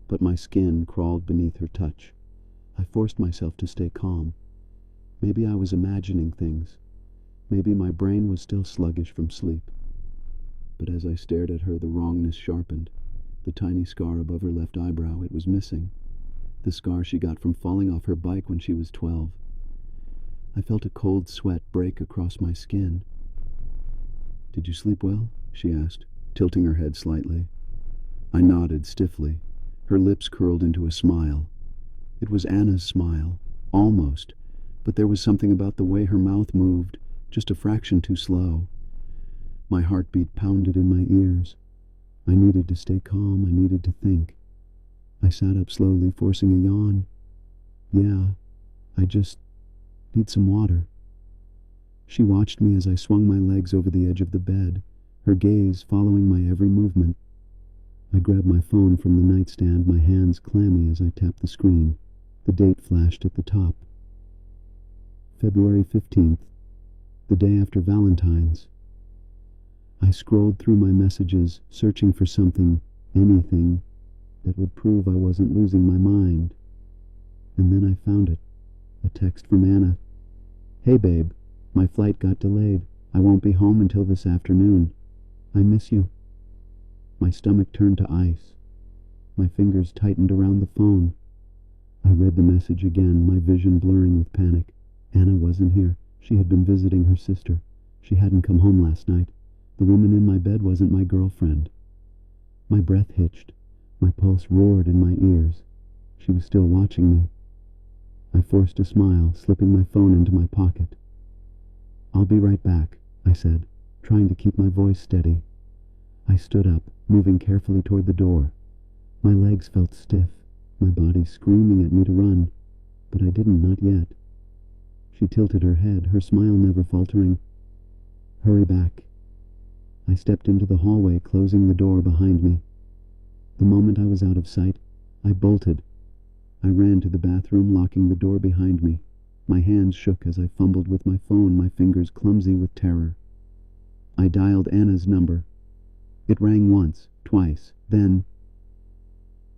but my skin crawled beneath her touch. I forced myself to stay calm. Maybe I was imagining things. Maybe my brain was still sluggish from sleep. But as I stared at her, the wrongness sharpened. The tiny scar above her left eyebrow, it was missing. The scar she got from falling off her bike when she was 12. I felt a cold sweat break across my skin. "Did you sleep well?" she asked, tilting her head slightly. I nodded stiffly. Her lips curled into a smile. It was Anna's smile, almost, but there was something about the way her mouth moved, just a fraction too slow. My heartbeat pounded in my ears. I needed to stay calm, I needed to think. I sat up slowly, forcing a yawn. "Yeah, I just need some water." She watched me as I swung my legs over the edge of the bed, her gaze following my every movement. I grabbed my phone from the nightstand, my hands clammy as I tapped the screen. The date flashed at the top. February 15th, the day after Valentine's. I scrolled through my messages, searching for something, anything, that would prove I wasn't losing my mind. And then I found it, A text from Anna. "Hey babe, my flight got delayed. I won't be home until this afternoon. I miss you." My stomach turned to ice. My fingers tightened around the phone. I read the message again, my vision blurring with panic. Anna wasn't here. She had been visiting her sister. She hadn't come home last night. The woman in my bed wasn't my girlfriend. My breath hitched. My pulse roared in my ears. She was still watching me. I forced a smile, slipping my phone into my pocket. "I'll be right back," I said, trying to keep my voice steady. I stood up, moving carefully toward the door. My legs felt stiff, my body screaming at me to run, but I didn't, not yet. She tilted her head, her smile never faltering. "Hurry back." I stepped into the hallway, closing the door behind me. The moment I was out of sight, I bolted. I ran to the bathroom, locking the door behind me. My hands shook as I fumbled with my phone, my fingers clumsy with terror. I dialed Anna's number. It rang once, twice, then...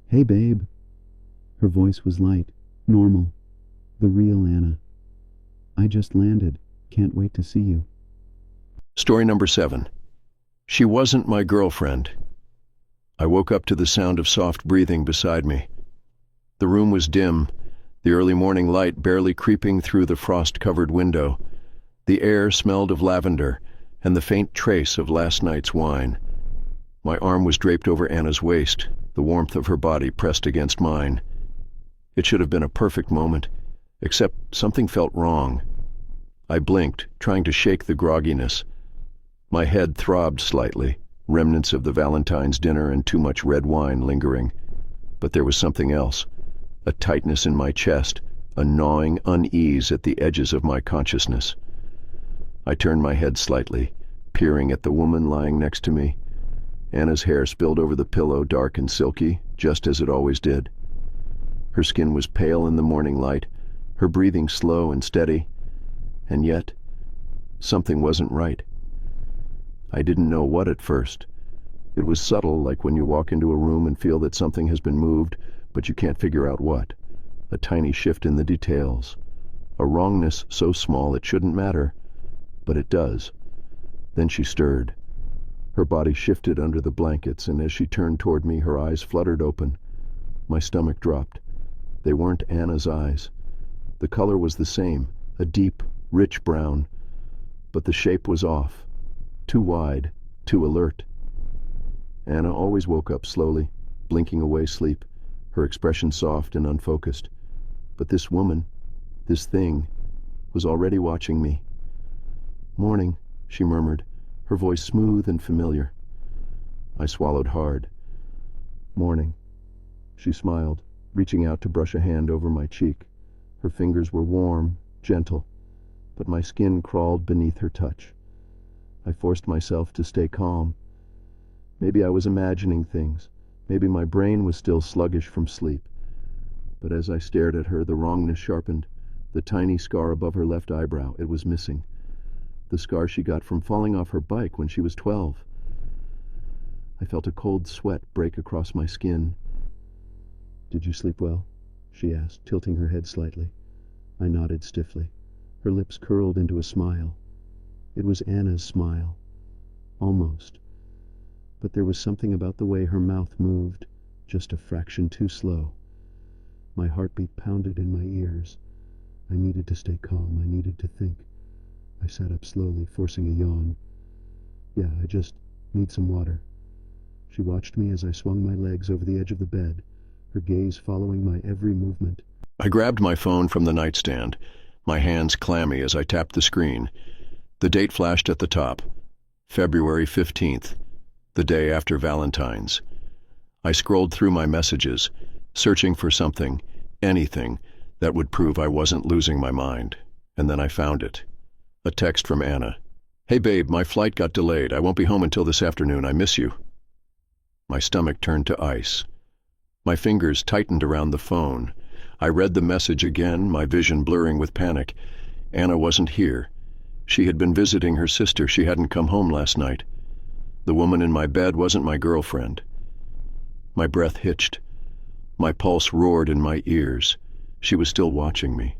"Hey, babe." Her voice was light, normal, the real Anna. "I just landed. Can't wait to see you." Story number 7. She wasn't my girlfriend. I woke up to the sound of soft breathing beside me. The room was dim, the early morning light barely creeping through the frost-covered window. The air smelled of lavender and the faint trace of last night's wine. My arm was draped over Anna's waist, the warmth of her body pressed against mine. It should have been a perfect moment, except something felt wrong. I blinked, trying to shake the grogginess. My head throbbed slightly, remnants of the Valentine's dinner and too much red wine lingering. But there was something else, a tightness in my chest, a gnawing unease at the edges of my consciousness. I turned my head slightly, peering at the woman lying next to me. Anna's hair spilled over the pillow, dark and silky, just as it always did. Her skin was pale in the morning light, her breathing slow and steady, and yet something wasn't right. I didn't know what at first. It was subtle, like when you walk into a room and feel that something has been moved, but you can't figure out what. A tiny shift in the details. A wrongness so small it shouldn't matter, but it does. Then she stirred. Her body shifted under the blankets, and as she turned toward me, her eyes fluttered open. My stomach dropped. They weren't Anna's eyes. The color was the same, a deep, rich brown, but the shape was off. Too wide, too alert. Anna always woke up slowly, blinking away sleep, her expression soft and unfocused. But this woman, this thing, was already watching me. "Morning," she murmured, her voice smooth and familiar. I swallowed hard. "Morning." She smiled, reaching out to brush a hand over my cheek. Her fingers were warm, gentle, but my skin crawled beneath her touch. I forced myself to stay calm. Maybe I was imagining things. Maybe my brain was still sluggish from sleep. But as I stared at her, the wrongness sharpened. The tiny scar above her left eyebrow, it was missing. The scar she got from falling off her bike when she was 12. I felt a cold sweat break across my skin. "Did you sleep well?" she asked, tilting her head slightly. I nodded stiffly. Her lips curled into a smile. It was Anna's smile. Almost. But there was something about the way her mouth moved, just a fraction too slow. My heartbeat pounded in my ears. I needed to stay calm. I needed to think. I sat up slowly, forcing a yawn. "Yeah, I just need some water." She watched me as I swung my legs over the edge of the bed, her gaze following my every movement. I grabbed my phone from the nightstand, my hands clammy as I tapped the screen. The date flashed at the top, February 15th, the day after Valentine's. I scrolled through my messages, searching for something, anything, that would prove I wasn't losing my mind. And then I found it. A text from Anna. "Hey babe, my flight got delayed. I won't be home until this afternoon. I miss you." My stomach turned to ice. My fingers tightened around the phone. I read the message again, my vision blurring with panic. Anna wasn't here. She had been visiting her sister. She hadn't come home last night. The woman in my bed wasn't my girlfriend. My breath hitched. My pulse roared in my ears. She was still watching me.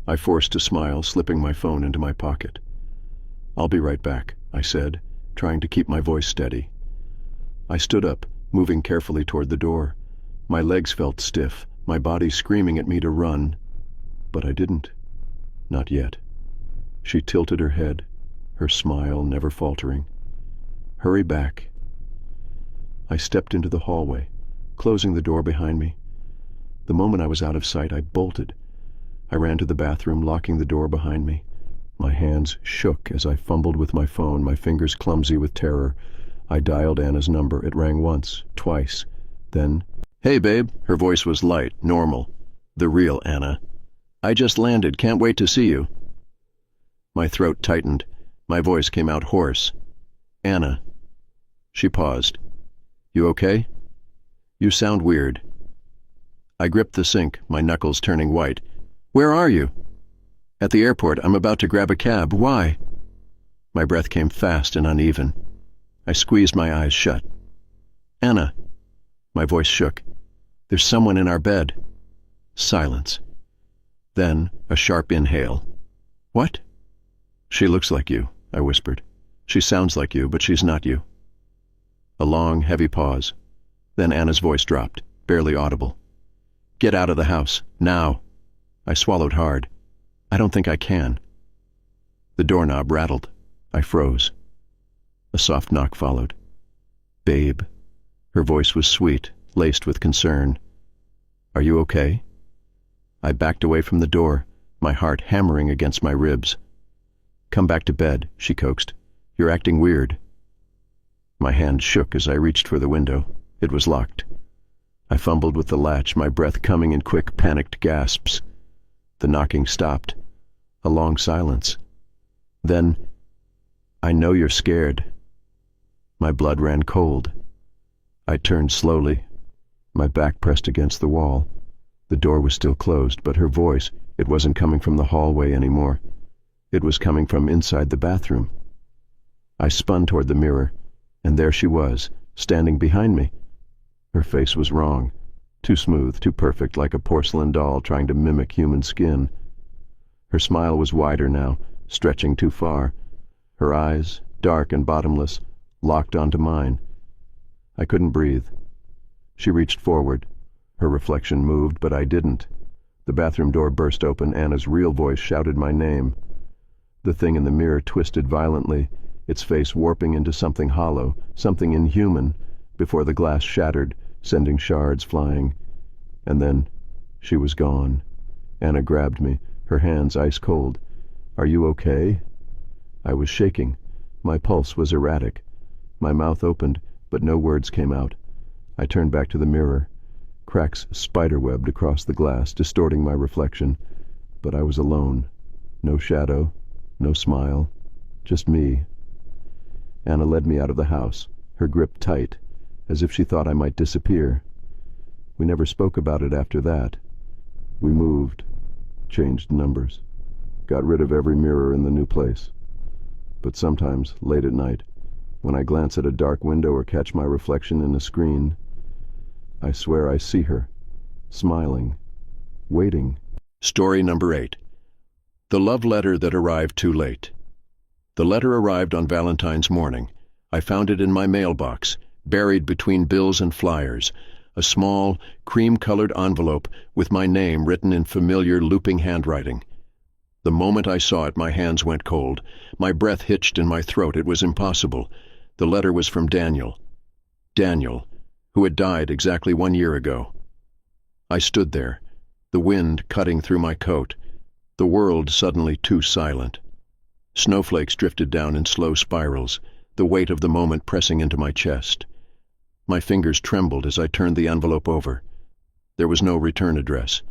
I forced a smile, slipping my phone into my pocket. "I'll be right back," I said, trying to keep my voice steady. I stood up, moving carefully toward the door. My legs felt stiff, my body screaming at me to run. But I didn't. Not yet. She tilted her head, her smile never faltering. "Hurry back." I stepped into the hallway, closing the door behind me. The moment I was out of sight, I bolted. I ran to the bathroom, locking the door behind me. My hands shook as I fumbled with my phone, my fingers clumsy with terror. I dialed Anna's number. It rang once, twice. Then, "Hey, babe." Her voice was light, normal. The real Anna. "I just landed. Can't wait to see you." My throat tightened. My voice came out hoarse. "Anna." She paused. "You okay? You sound weird." I gripped the sink, my knuckles turning white. "Where are you?" "At the airport. I'm about to grab a cab. Why?" My breath came fast and uneven. I squeezed my eyes shut. "Anna." My voice shook. "There's someone in our bed." Silence. Then a sharp inhale. "What?" "She looks like you," I whispered. "She sounds like you, but she's not you." A long, heavy pause. Then Anna's voice dropped, barely audible. "Get out of the house, now." I swallowed hard. "I don't think I can." The doorknob rattled. I froze. A soft knock followed. "Babe." Her voice was sweet, laced with concern. "Are you okay?" I backed away from the door, my heart hammering against my ribs. "Come back to bed," she coaxed. "You're acting weird." My hand shook as I reached for the window. It was locked. I fumbled with the latch, my breath coming in quick, panicked gasps. The knocking stopped. A long silence. Then, "I know you're scared." My blood ran cold. I turned slowly, my back pressed against the wall. The door was still closed, but her voice, it wasn't coming from the hallway anymore. It was coming from inside the bathroom. I spun toward the mirror, and there she was, standing behind me. Her face was wrong, too smooth, too perfect, like a porcelain doll trying to mimic human skin. Her smile was wider now, stretching too far. Her eyes, dark and bottomless, locked onto mine. I couldn't breathe. She reached forward. Her reflection moved, but I didn't. The bathroom door burst open. Anna's real voice shouted my name. The thing in the mirror twisted violently, its face warping into something hollow, something inhuman, before the glass shattered, sending shards flying. And then she was gone. Anna grabbed me, her hands ice cold. "Are you okay?" I was shaking. My pulse was erratic. My mouth opened, but no words came out. I turned back to the mirror. Cracks spiderwebbed across the glass, distorting my reflection. But I was alone. No shadow, no smile, just me. Anna led me out of the house, her grip tight, as if she thought I might disappear. We never spoke about it after that. We moved, changed numbers, got rid of every mirror in the new place. But sometimes, late at night, when I glance at a dark window or catch my reflection in a screen, I swear I see her, smiling, waiting. Story number 8. The love letter that arrived too late. The letter arrived on Valentine's morning. I found it in my mailbox, buried between bills and flyers, a small, cream-colored envelope with my name written in familiar, looping handwriting. The moment I saw it, my hands went cold. My breath hitched in my throat. It was impossible. The letter was from Daniel. Daniel, who had died exactly 1 year ago. I stood there, the wind cutting through my coat, the world suddenly too silent. Snowflakes drifted down in slow spirals, the weight of the moment pressing into my chest. My fingers trembled as I turned the envelope over. There was no return address,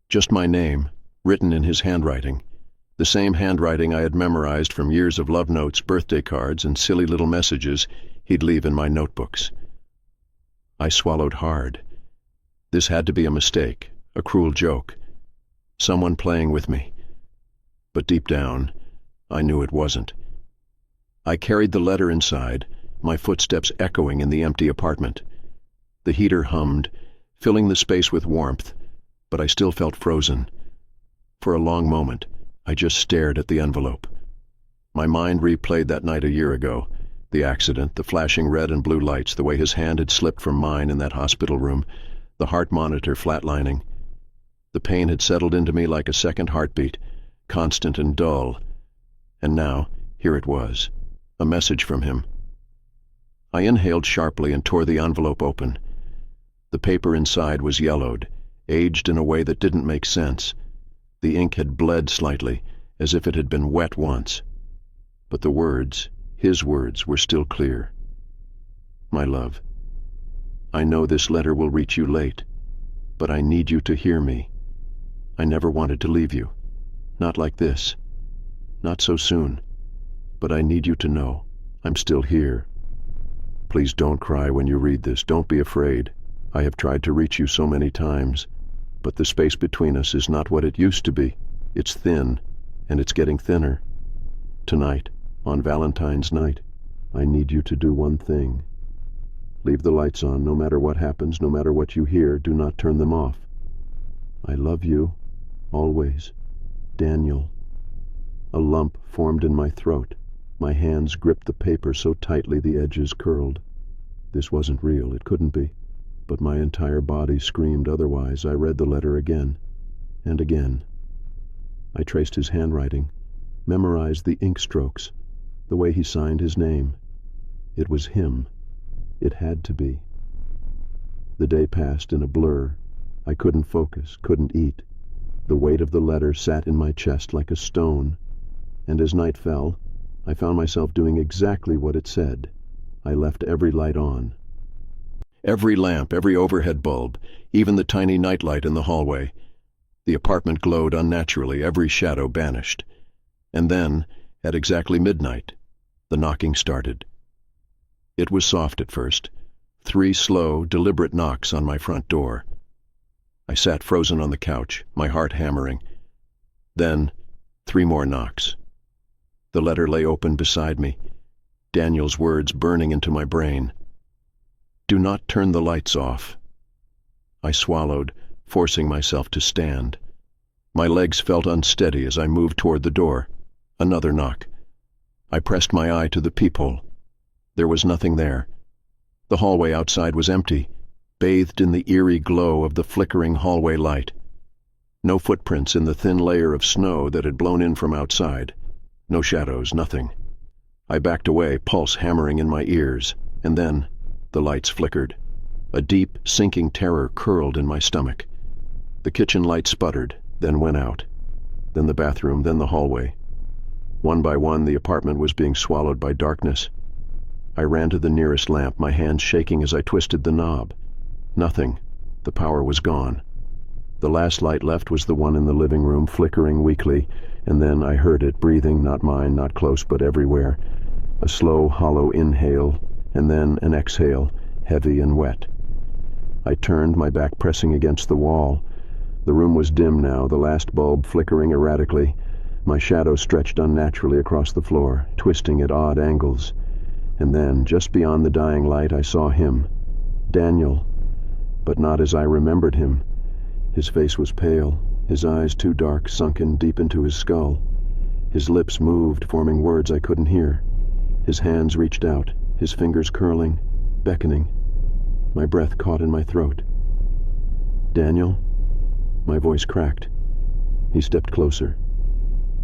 just my name, written in his handwriting, the same handwriting I had memorized from years of love notes, birthday cards, and silly little messages he'd leave in my notebooks. I swallowed hard. This had to be a mistake, a cruel joke, someone playing with me. But deep down, I knew it wasn't. I carried the letter inside, my footsteps echoing in the empty apartment. The heater hummed, filling the space with warmth, but I still felt frozen. For a long moment, I just stared at the envelope. My mind replayed that night a year ago. The accident, the flashing red and blue lights, the way his hand had slipped from mine in that hospital room, the heart monitor flatlining. The pain had settled into me like a second heartbeat, constant and dull. And now, here it was, a message from him. I inhaled sharply and tore the envelope open. The paper inside was yellowed, aged in a way that didn't make sense. The ink had bled slightly, as if it had been wet once. But the words, his words, were still clear. My love, I know this letter will reach you late, but I need you to hear me. I never wanted to leave you. Not like this. Not so soon. But I need you to know I'm still here. Please don't cry when you read this. Don't be afraid. I have tried to reach you so many times, but the space between us is not what it used to be. It's thin, and it's getting thinner. Tonight, on Valentine's night, I need you to do one thing. Leave the lights on, no matter what happens, no matter what you hear. Do not turn them off. I love you, always. Daniel. A lump formed in my throat. My hands gripped the paper so tightly the edges curled. This wasn't real. It couldn't be. But my entire body screamed otherwise. I read the letter again and again. I traced his handwriting, memorized the ink strokes, the way he signed his name. It was him. It had to be. The day passed in a blur. I couldn't focus, couldn't eat. The weight of the letter sat in my chest like a stone, and as night fell, I found myself doing exactly what it said. I left every light on. Every lamp, every overhead bulb, even the tiny nightlight in the hallway. The apartment glowed unnaturally, every shadow banished. And then, at exactly midnight, the knocking started. It was soft at first. 3 slow, deliberate knocks on my front door. I sat frozen on the couch, my heart hammering. Then, 3 more knocks. The letter lay open beside me, Daniel's words burning into my brain. Do not turn the lights off. I swallowed, forcing myself to stand. My legs felt unsteady as I moved toward the door. Another knock. I pressed my eye to the peephole. There was nothing there. The hallway outside was empty, bathed in the eerie glow of the flickering hallway light. No footprints in the thin layer of snow that had blown in from outside. No shadows, nothing. I backed away, pulse hammering in my ears, and then the lights flickered. A deep, sinking terror curled in my stomach. The kitchen light sputtered, then went out. Then the bathroom, then the hallway. One by one, the apartment was being swallowed by darkness. I ran to the nearest lamp, my hands shaking as I twisted the knob. Nothing. The power was gone. The last light left was the one in the living room, flickering weakly, and then I heard it, breathing, not mine, not close, but everywhere. A slow, hollow inhale, and then an exhale, heavy and wet. I turned, my back pressing against the wall. The room was dim now, the last bulb flickering erratically. My shadow stretched unnaturally across the floor, twisting at odd angles. And then, just beyond the dying light, I saw him. Daniel. But not as I remembered him. His face was pale, his eyes too dark, sunken deep into his skull. His lips moved, forming words I couldn't hear. His hands reached out, his fingers curling, beckoning. My breath caught in my throat. Daniel? My voice cracked. He stepped closer.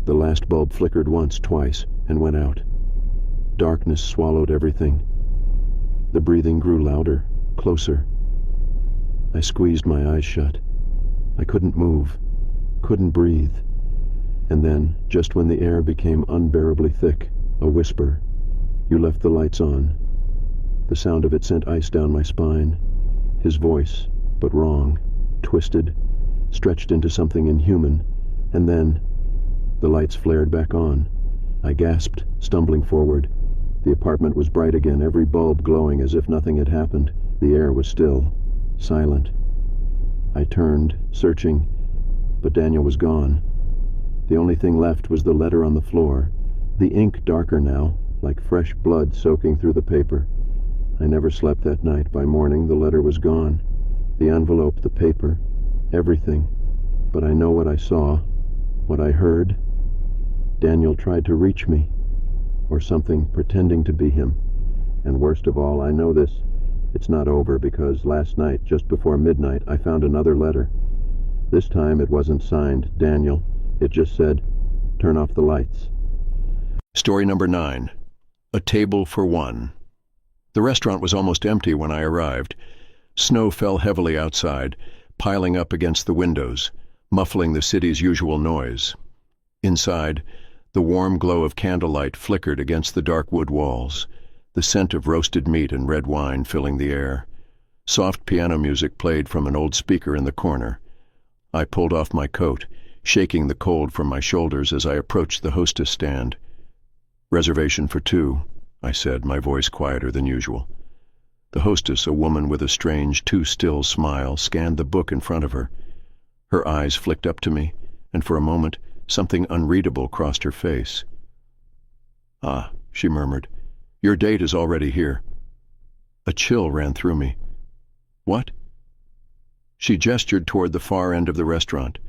The last bulb flickered once, twice, and went out. Darkness swallowed everything. The breathing grew louder, closer. I squeezed my eyes shut. I couldn't move, couldn't breathe. And then, just when the air became unbearably thick, a whisper. You left the lights on. The sound of it sent ice down my spine. His voice, but wrong, twisted, stretched into something inhuman, and then the lights flared back on. I gasped, stumbling forward. The apartment was bright again, every bulb glowing as if nothing had happened. The air was still, silent. I turned, searching, but Daniel was gone. The only thing left was the letter on the floor, the ink darker now, like fresh blood soaking through the paper. I never slept that night. By morning, the letter was gone. The envelope, the paper, everything. But I know what I saw. What I heard? Daniel tried to reach me, or something pretending to be him. And worst of all, I know this. It's not over, because last night, just before midnight, I found another letter. This time it wasn't signed Daniel. It just said, "Turn off the lights." Story number 9. A Table for One. The restaurant was almost empty when I arrived. Snow fell heavily outside, piling up against the windows, muffling the city's usual noise. Inside, the warm glow of candlelight flickered against the dark wood walls, the scent of roasted meat and red wine filling the air. Soft piano music played from an old speaker in the corner. I pulled off my coat, shaking the cold from my shoulders as I approached the hostess stand. "Reservation for 2, I said, my voice quieter than usual. The hostess, a woman with a strange, too-still smile, scanned the book in front of her. Her eyes flicked up to me, and for a moment something unreadable crossed her face. "Ah," she murmured, "your date is already here." A chill ran through me. "What?" She gestured toward the far end of the restaurant.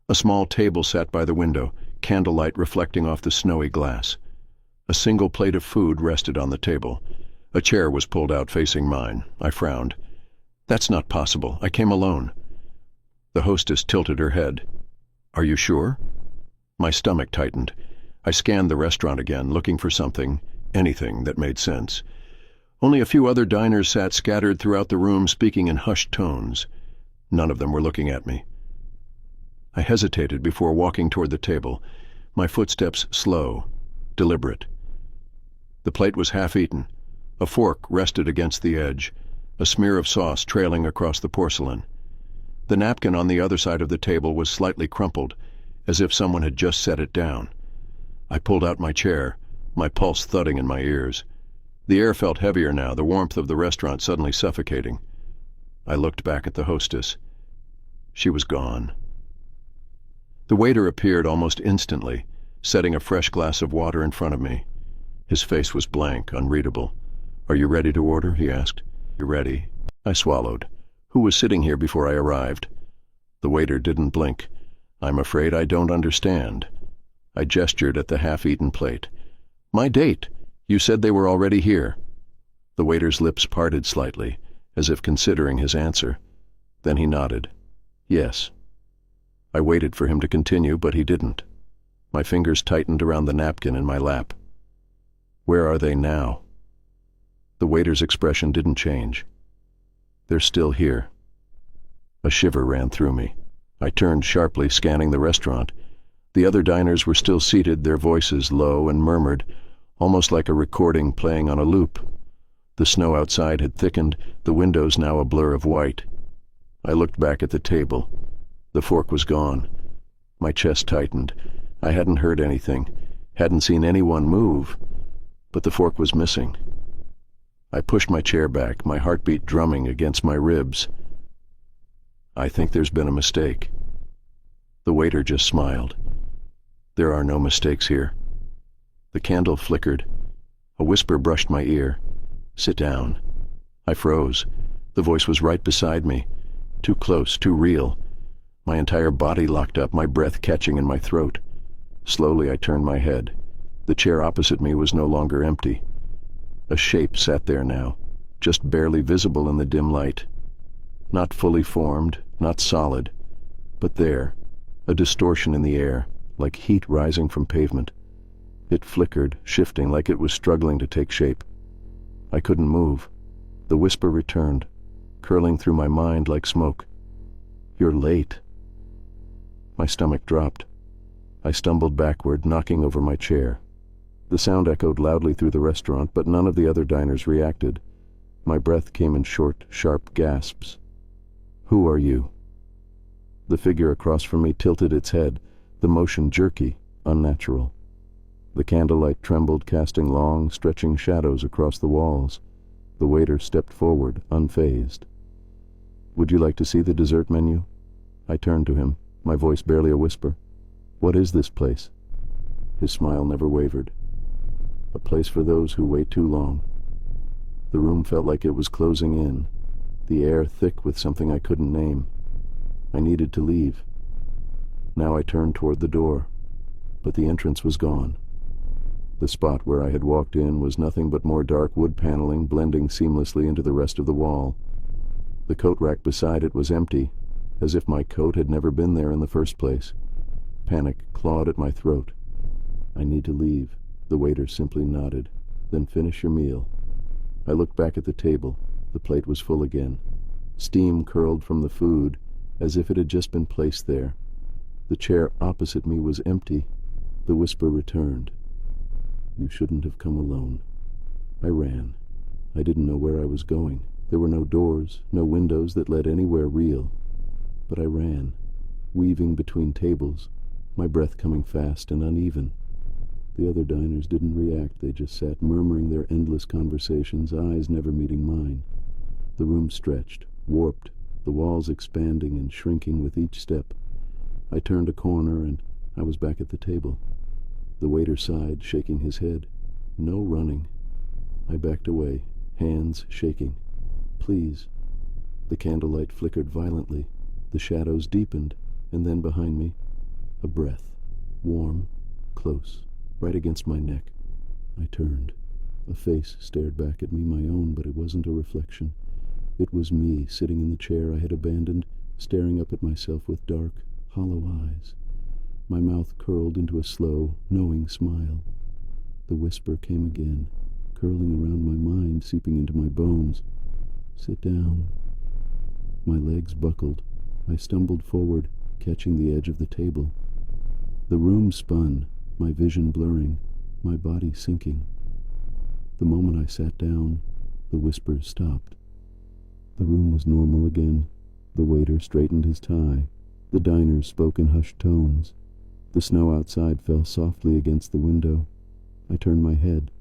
A small table sat by the window, candlelight reflecting off the snowy glass. A single plate of food rested on the table. A chair was pulled out facing mine. I frowned. "That's not possible. I came alone." The hostess tilted her head. "Are you sure?" My stomach tightened. I scanned the restaurant again, looking for something, anything that made sense. Only a few other diners sat scattered throughout the room, speaking in hushed tones. None of them were looking at me. I hesitated before walking toward the table, my footsteps slow, deliberate. The plate was half-eaten. A fork rested against the edge, a smear of sauce trailing across the porcelain. The napkin on the other side of the table was slightly crumpled, as if someone had just set it down. I pulled out my chair, my pulse thudding in my ears. The air felt heavier now, the warmth of the restaurant suddenly suffocating. I looked back at the hostess. She was gone. The waiter appeared almost instantly, setting a fresh glass of water in front of me. His face was blank, unreadable. "Are you ready to order?" he asked. "You ready?" I swallowed. Who was sitting here before I arrived? The waiter didn't blink. "I'm afraid I don't understand." I gestured at the half-eaten plate. "My date! You said they were already here." The waiter's lips parted slightly, as if considering his answer. Then he nodded. "Yes." I waited for him to continue, but he didn't. My fingers tightened around the napkin in my lap. "Where are they now?" The waiter's expression didn't change. "They're still here." A shiver ran through me. I turned sharply, scanning the restaurant. The other diners were still seated, their voices low and murmured, almost like a recording playing on a loop. The snow outside had thickened, the windows now a blur of white. I looked back at the table. The fork was gone. My chest tightened. I hadn't heard anything, hadn't seen anyone move, but the fork was missing. I pushed my chair back, my heartbeat drumming against my ribs. "I think there's been a mistake." The waiter just smiled. "There are no mistakes here." The candle flickered. A whisper brushed my ear. "Sit down." I froze. The voice was right beside me. Too close, too real. My entire body locked up, my breath catching in my throat. Slowly I turned my head. The chair opposite me was no longer empty. A shape sat there now, just barely visible in the dim light. Not fully formed, not solid, but there, a distortion in the air, like heat rising from pavement. It flickered, shifting like it was struggling to take shape. I couldn't move. The whisper returned, curling through my mind like smoke. "You're late." My stomach dropped. I stumbled backward, knocking over my chair. The sound echoed loudly through the restaurant, but none of the other diners reacted. My breath came in short, sharp gasps. "Who are you?" The figure across from me tilted its head, the motion jerky, unnatural. The candlelight trembled, casting long, stretching shadows across the walls. The waiter stepped forward, unfazed. "Would you like to see the dessert menu?" I turned to him, my voice barely a whisper. "What is this place?" His smile never wavered. "A place for those who wait too long." The room felt like it was closing in, the air thick with something I couldn't name. I needed to leave. Now I turned toward the door, but the entrance was gone. The spot where I had walked in was nothing but more dark wood paneling blending seamlessly into the rest of the wall. The coat rack beside it was empty, as if my coat had never been there in the first place. Panic clawed at my throat. "I need to leave." The waiter simply nodded. "Then finish your meal." I looked back at the table. The plate was full again. Steam curled from the food, as if it had just been placed there. The chair opposite me was empty. The whisper returned. "You shouldn't have come alone." I ran. I didn't know where I was going. There were no doors, no windows that led anywhere real. But I ran, weaving between tables, my breath coming fast and uneven. The other diners didn't react. They just sat murmuring their endless conversations, eyes never meeting mine. The room stretched, warped, the walls expanding and shrinking with each step. I turned a corner and I was back at the table. The waiter sighed, shaking his head. "No running." I backed away, hands shaking. "Please." The candlelight flickered violently. The shadows deepened, and then behind me, a breath, warm, close, right against my neck. I turned. A face stared back at me, my own, but it wasn't a reflection. It was me, sitting in the chair I had abandoned, staring up at myself with dark, hollow eyes. My mouth curled into a slow, knowing smile. The whisper came again, curling around my mind, seeping into my bones. "Sit down." My legs buckled. I stumbled forward, catching the edge of the table. The room spun, my vision blurring, my body sinking. The moment I sat down, the whispers stopped. The room was normal again. The waiter straightened his tie. The diners spoke in hushed tones. The snow outside fell softly against the window. I turned my head.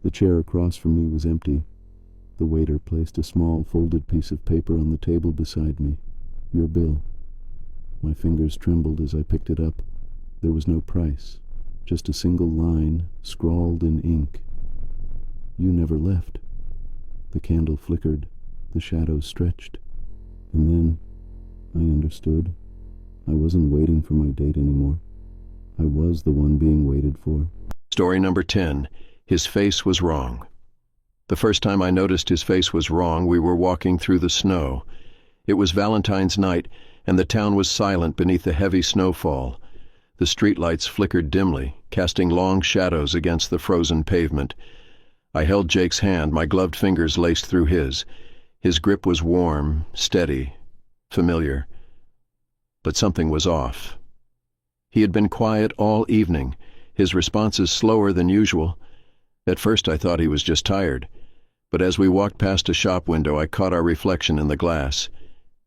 The chair across from me was empty. The waiter placed a small folded piece of paper on the table beside me. "Your bill." My fingers trembled as I picked it up. There was no price, just a single line scrawled in ink. "You never left." The candle flickered. The shadows stretched. And then I understood. I wasn't waiting for my date anymore. I was the one being waited for. Story number 10. His face was wrong. The first time I noticed his face was wrong, we were walking through the snow. It was Valentine's night, and the town was silent beneath the heavy snowfall. The streetlights flickered dimly, casting long shadows against the frozen pavement. I held Jake's hand, my gloved fingers laced through his. His grip was warm, steady, familiar. But something was off. He had been quiet all evening, his responses slower than usual. At first I thought he was just tired, but as we walked past a shop window I caught our reflection in the glass,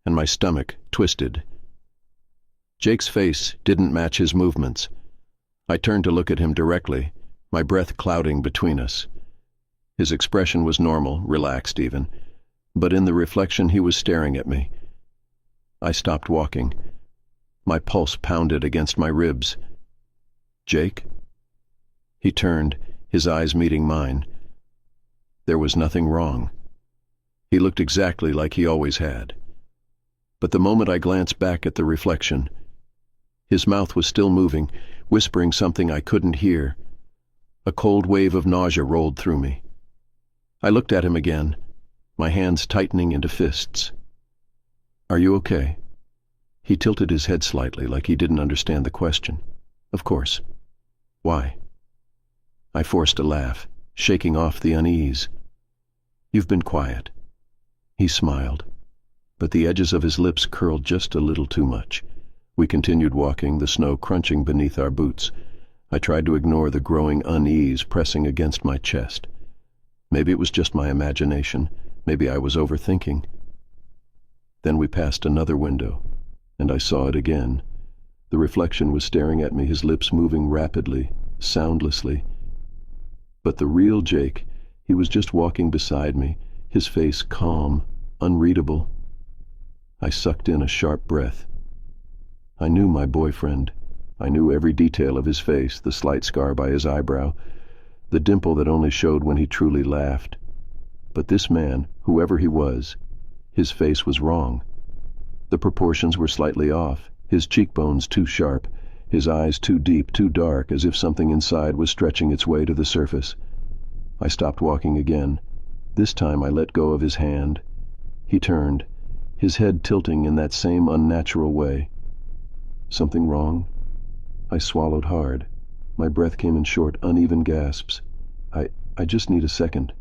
and my stomach twisted. Jake's face didn't match his movements. I turned to look at him directly, my breath clouding between us. His expression was normal, relaxed even, but in the reflection he was staring at me. I stopped walking. My pulse pounded against my ribs. "Jake?" He turned, his eyes meeting mine. There was nothing wrong. He looked exactly like he always had. But the moment I glanced back at the reflection, his mouth was still moving, whispering something I couldn't hear. A cold wave of nausea rolled through me. I looked at him again, my hands tightening into fists. "Are you okay?" He tilted his head slightly, like he didn't understand the question. "Of course. Why?" I forced a laugh, shaking off the unease. "You've been quiet." He smiled, but the edges of his lips curled just a little too much. We continued walking, the snow crunching beneath our boots. I tried to ignore the growing unease pressing against my chest. Maybe it was just my imagination. Maybe I was overthinking. Then we passed another window, and I saw it again. The reflection was staring at me, his lips moving rapidly, soundlessly. But the real Jake, he was just walking beside me, his face calm, unreadable. I sucked in a sharp breath. I knew my boyfriend. I knew every detail of his face, the slight scar by his eyebrow, the dimple that only showed when he truly laughed. But this man, whoever he was, his face was wrong. The proportions were slightly off. his cheekbones too sharp, his eyes too deep, too dark, as if something inside was stretching its way to the surface. I stopped walking again. This time I let go of his hand. He turned, his head tilting in that same unnatural way. Something wrong? I swallowed hard. My breath came in short, uneven gasps. I just need a second.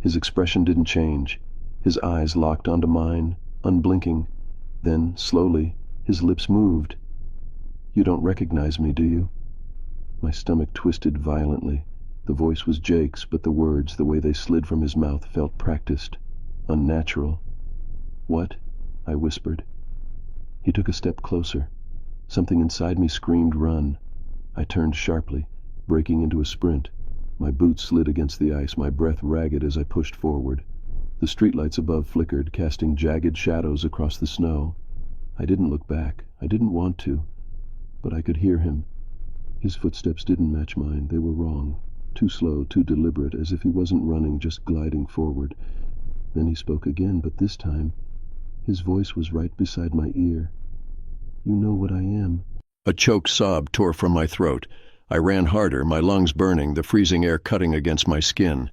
His expression didn't change. His eyes locked onto mine, unblinking. Then, slowly, his lips moved. "You don't recognize me, do you?" My stomach twisted violently. The voice was Jake's, but the words, the way they slid from his mouth, felt practiced, unnatural. "What?" I whispered. He took a step closer. Something inside me screamed, "Run." I turned sharply, breaking into a sprint. My boots slid against the ice, my breath ragged as I pushed forward. The streetlights above flickered, casting jagged shadows across the snow. I didn't look back. I didn't want to. But I could hear him. His footsteps didn't match mine. They were wrong. Too slow, too deliberate, as if he wasn't running, just gliding forward. Then he spoke again, but this time his voice was right beside my ear. "You know what I am." A choked sob tore from my throat. I ran harder, my lungs burning, the freezing air cutting against my skin.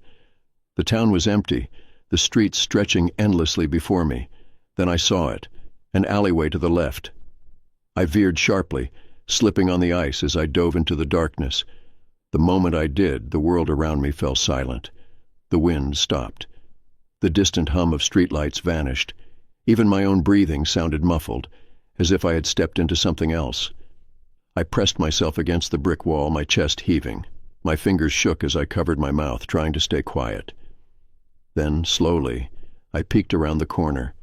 The town was empty, the streets stretching endlessly before me. Then I saw it, an alleyway to the left. I veered sharply, slipping on the ice as I dove into the darkness. The moment I did, the world around me fell silent. The wind stopped. The distant hum of streetlights vanished. Even my own breathing sounded muffled, as if I had stepped into something else. I pressed myself against the brick wall, my chest heaving. My fingers shook as I covered my mouth, trying to stay quiet. Then, slowly, I peeked around the corner.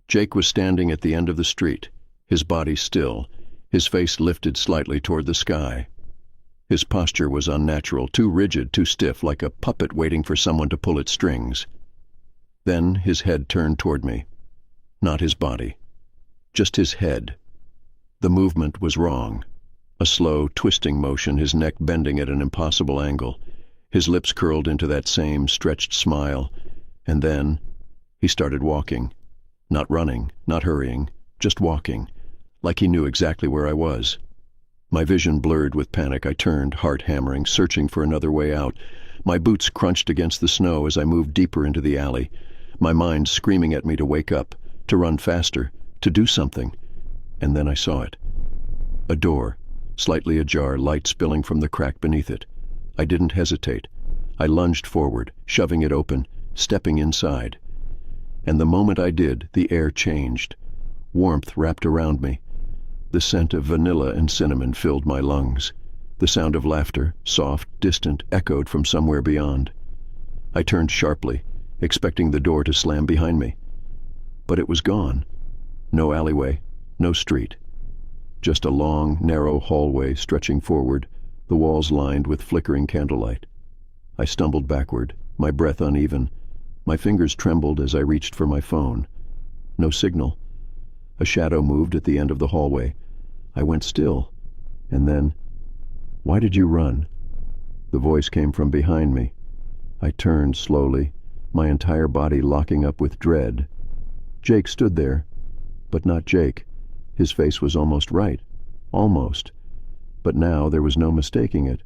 Jake was standing at the end of the street, his body still, his face lifted slightly toward the sky. His posture was unnatural, too rigid, too stiff, like a puppet waiting for someone to pull its strings. Then his head turned toward me. Not his body. Just his head. The movement was wrong. A slow, twisting motion, his neck bending at an impossible angle. His lips curled into that same stretched smile. And then he started walking. Not running, not hurrying, just walking, like he knew exactly where I was. My vision blurred with panic. I turned, heart hammering, searching for another way out. My boots crunched against the snow as I moved deeper into the alley, my mind screaming at me to wake up, to run faster, to do something. And then I saw it. A door, slightly ajar, light spilling from the crack beneath it. I didn't hesitate. I lunged forward, shoving it open, stepping inside. And the moment I did, the air changed. Warmth wrapped around me. The scent of vanilla and cinnamon filled my lungs. The sound of laughter, soft, distant, echoed from somewhere beyond. I turned sharply, expecting the door to slam behind me. But it was gone. No alleyway, no street. Just a long, narrow hallway stretching forward, the walls lined with flickering candlelight. I stumbled backward, my breath uneven. My fingers trembled as I reached for my phone. No signal. A shadow moved at the end of the hallway. I went still, and then, "Why did you run?" The voice came from behind me. I turned slowly, my entire body locking up with dread. Jake stood there, but not Jake. His face was almost right. Almost. But now there was no mistaking it.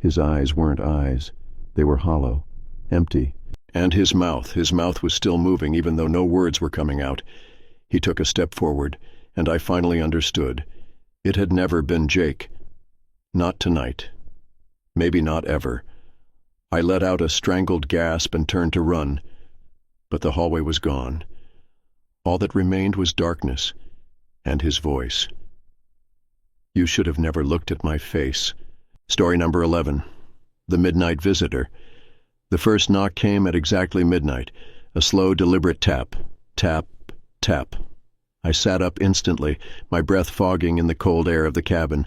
His eyes weren't eyes. They were hollow, empty. And his mouth was still moving even though no words were coming out. He took a step forward, and I finally understood. It had never been Jake. Not tonight. Maybe not ever. I let out a strangled gasp and turned to run. But the hallway was gone. All that remained was darkness, and his voice. "You should have never looked at my face." Story number 11. The Midnight Visitor. The first knock came at exactly midnight. A slow, deliberate tap. Tap, tap. I sat up instantly, my breath fogging in the cold air of the cabin.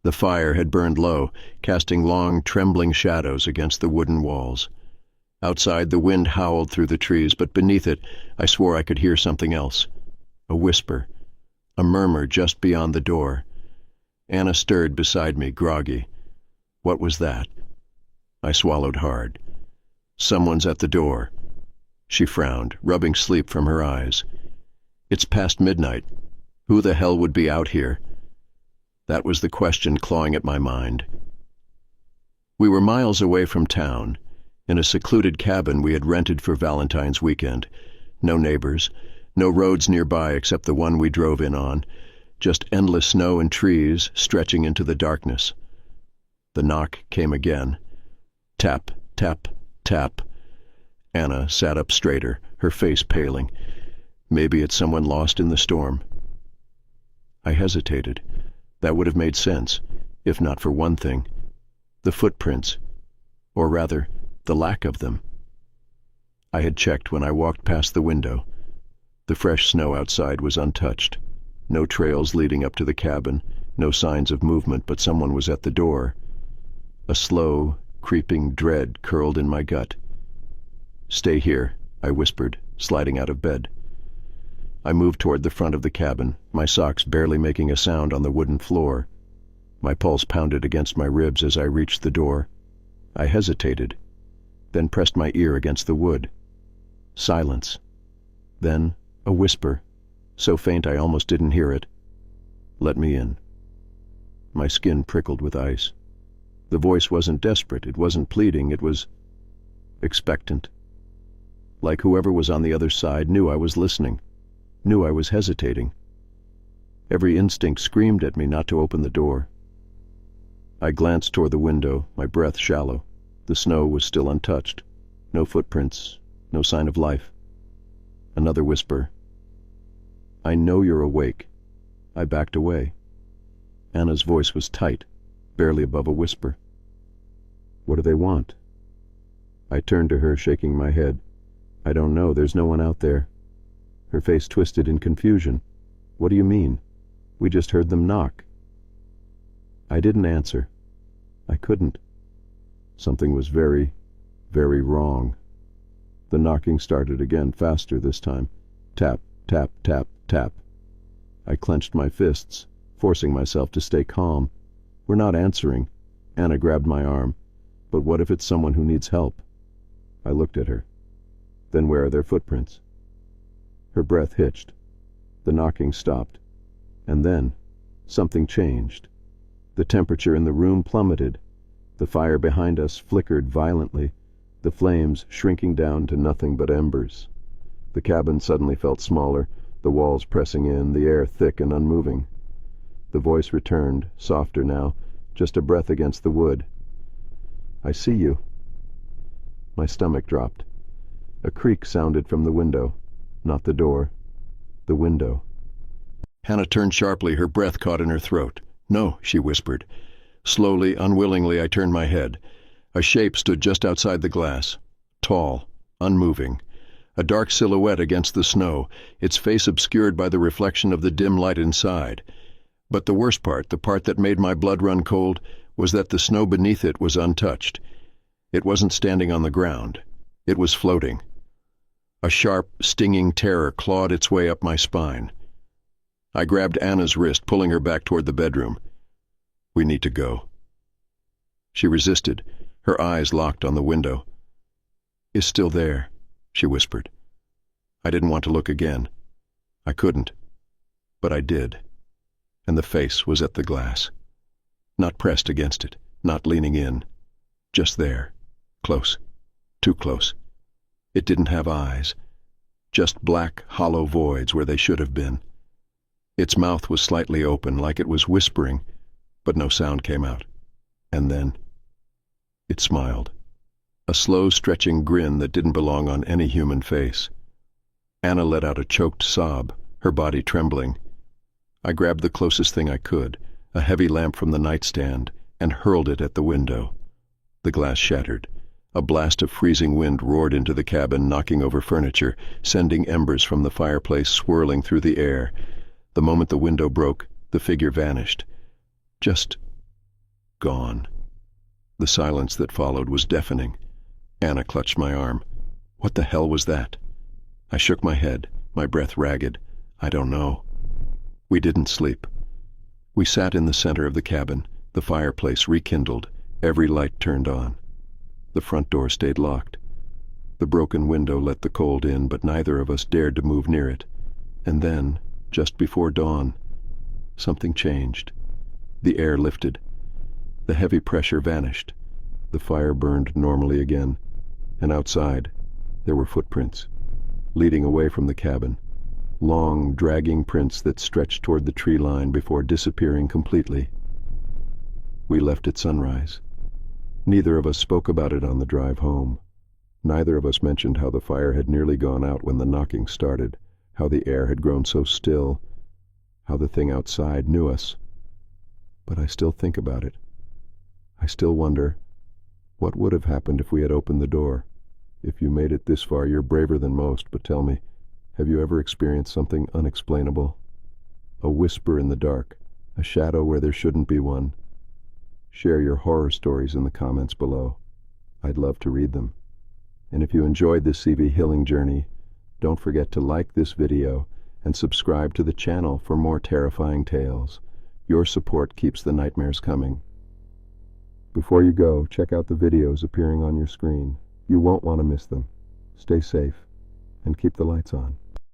The fire had burned low, casting long, trembling shadows against the wooden walls. Outside, the wind howled through the trees, but beneath it, I swore I could hear something else. A whisper. A murmur just beyond the door. Anna stirred beside me, groggy. What was that? I swallowed hard. "Someone's at the door." She frowned, rubbing sleep from her eyes. "It's past midnight." Who the hell would be out here? That was the question clawing at my mind. We were miles away from town, in a secluded cabin we had rented for Valentine's weekend. No neighbors, no roads nearby except the one we drove in on, just endless snow and trees stretching into the darkness. The knock came again. Tap, tap, tap. Anna sat up straighter, her face paling. Maybe it's someone lost in the storm. I hesitated. That would have made sense, if not for one thing. The footprints, or rather, the lack of them. I had checked when I walked past the window. The fresh snow outside was untouched. No trails leading up to the cabin, no signs of movement, but someone was at the door. A slow, creeping dread curled in my gut. "Stay here," I whispered, sliding out of bed. I moved toward the front of the cabin, my socks barely making a sound on the wooden floor. My pulse pounded against my ribs as I reached the door. I hesitated, then pressed my ear against the wood. Silence. Then a whisper, so faint I almost didn't hear it. "Let me in." My skin prickled with ice. The voice wasn't desperate, it wasn't pleading, it was expectant. Like whoever was on the other side knew I was listening, knew I was hesitating. Every instinct screamed at me not to open the door. I glanced toward the window, my breath shallow. The snow was still untouched. No footprints, no sign of life. Another whisper. "I know you're awake." I backed away. Anna's voice was tight, barely above a whisper. "What do they want?" I turned to her, shaking my head. "I don't know, there's no one out there." Her face twisted in confusion. "What do you mean? We just heard them knock." I didn't answer. I couldn't. Something was very, very wrong. The knocking started again, faster this time. Tap, tap, tap, tap. I clenched my fists, forcing myself to stay calm. "We're not answering." Anna grabbed my arm. "But what if it's someone who needs help?" I looked at her. "Then where are their footprints?" Her breath hitched. The knocking stopped. And then something changed. The temperature in the room plummeted. The fire behind us flickered violently, the flames shrinking down to nothing but embers. The cabin suddenly felt smaller, the walls pressing in, the air thick and unmoving. The voice returned, softer now, just a breath against the wood. "I see you." My stomach dropped. A creak sounded from the window. Not the door. The window. Hannah turned sharply, her breath caught in her throat. "No," she whispered. Slowly, unwillingly, I turned my head. A shape stood just outside the glass. Tall, unmoving. A dark silhouette against the snow, its face obscured by the reflection of the dim light inside. But the worst part, the part that made my blood run cold, was that the snow beneath it was untouched. It wasn't standing on the ground. It was floating. A sharp, stinging terror clawed its way up my spine. I grabbed Anna's wrist, pulling her back toward the bedroom. "We need to go." She resisted, her eyes locked on the window. "It's still there," she whispered. I didn't want to look again. I couldn't. But I did. And the face was at the glass. Not pressed against it, not leaning in. Just there. Close. Too close. It didn't have eyes. Just black, hollow voids where they should have been. Its mouth was slightly open, like it was whispering, but no sound came out. And then it smiled. A slow, stretching grin that didn't belong on any human face. Anna let out a choked sob, her body trembling. I grabbed the closest thing I could, a heavy lamp from the nightstand, and hurled it at the window. The glass shattered. A blast of freezing wind roared into the cabin, knocking over furniture, sending embers from the fireplace swirling through the air. The moment the window broke, the figure vanished. Just gone. The silence that followed was deafening. Anna clutched my arm. "What the hell was that?" I shook my head, my breath ragged. "I don't know." We didn't sleep. We sat in the center of the cabin, the fireplace rekindled, every light turned on. The front door stayed locked. The broken window let the cold in, but neither of us dared to move near it. And then Just before dawn, something changed. The air lifted. The heavy pressure vanished. The fire burned normally again. And outside, there were footprints, leading away from the cabin. Long, dragging prints that stretched toward the tree line before disappearing completely. We left at sunrise. Neither of us spoke about it on the drive home. Neither of us mentioned how the fire had nearly gone out when the knocking started, how the air had grown so still, how the thing outside knew us. But I still think about it. I still wonder, what would have happened if we had opened the door? If you made it this far, you're braver than most, but tell me, have you ever experienced something unexplainable? A whisper in the dark, a shadow where there shouldn't be one. Share your horror stories in the comments below. I'd love to read them. And if you enjoyed this CV healing journey, don't forget to like this video and subscribe to the channel for more terrifying tales. Your support keeps the nightmares coming. Before you go, check out the videos appearing on your screen. You won't want to miss them. Stay safe and keep the lights on.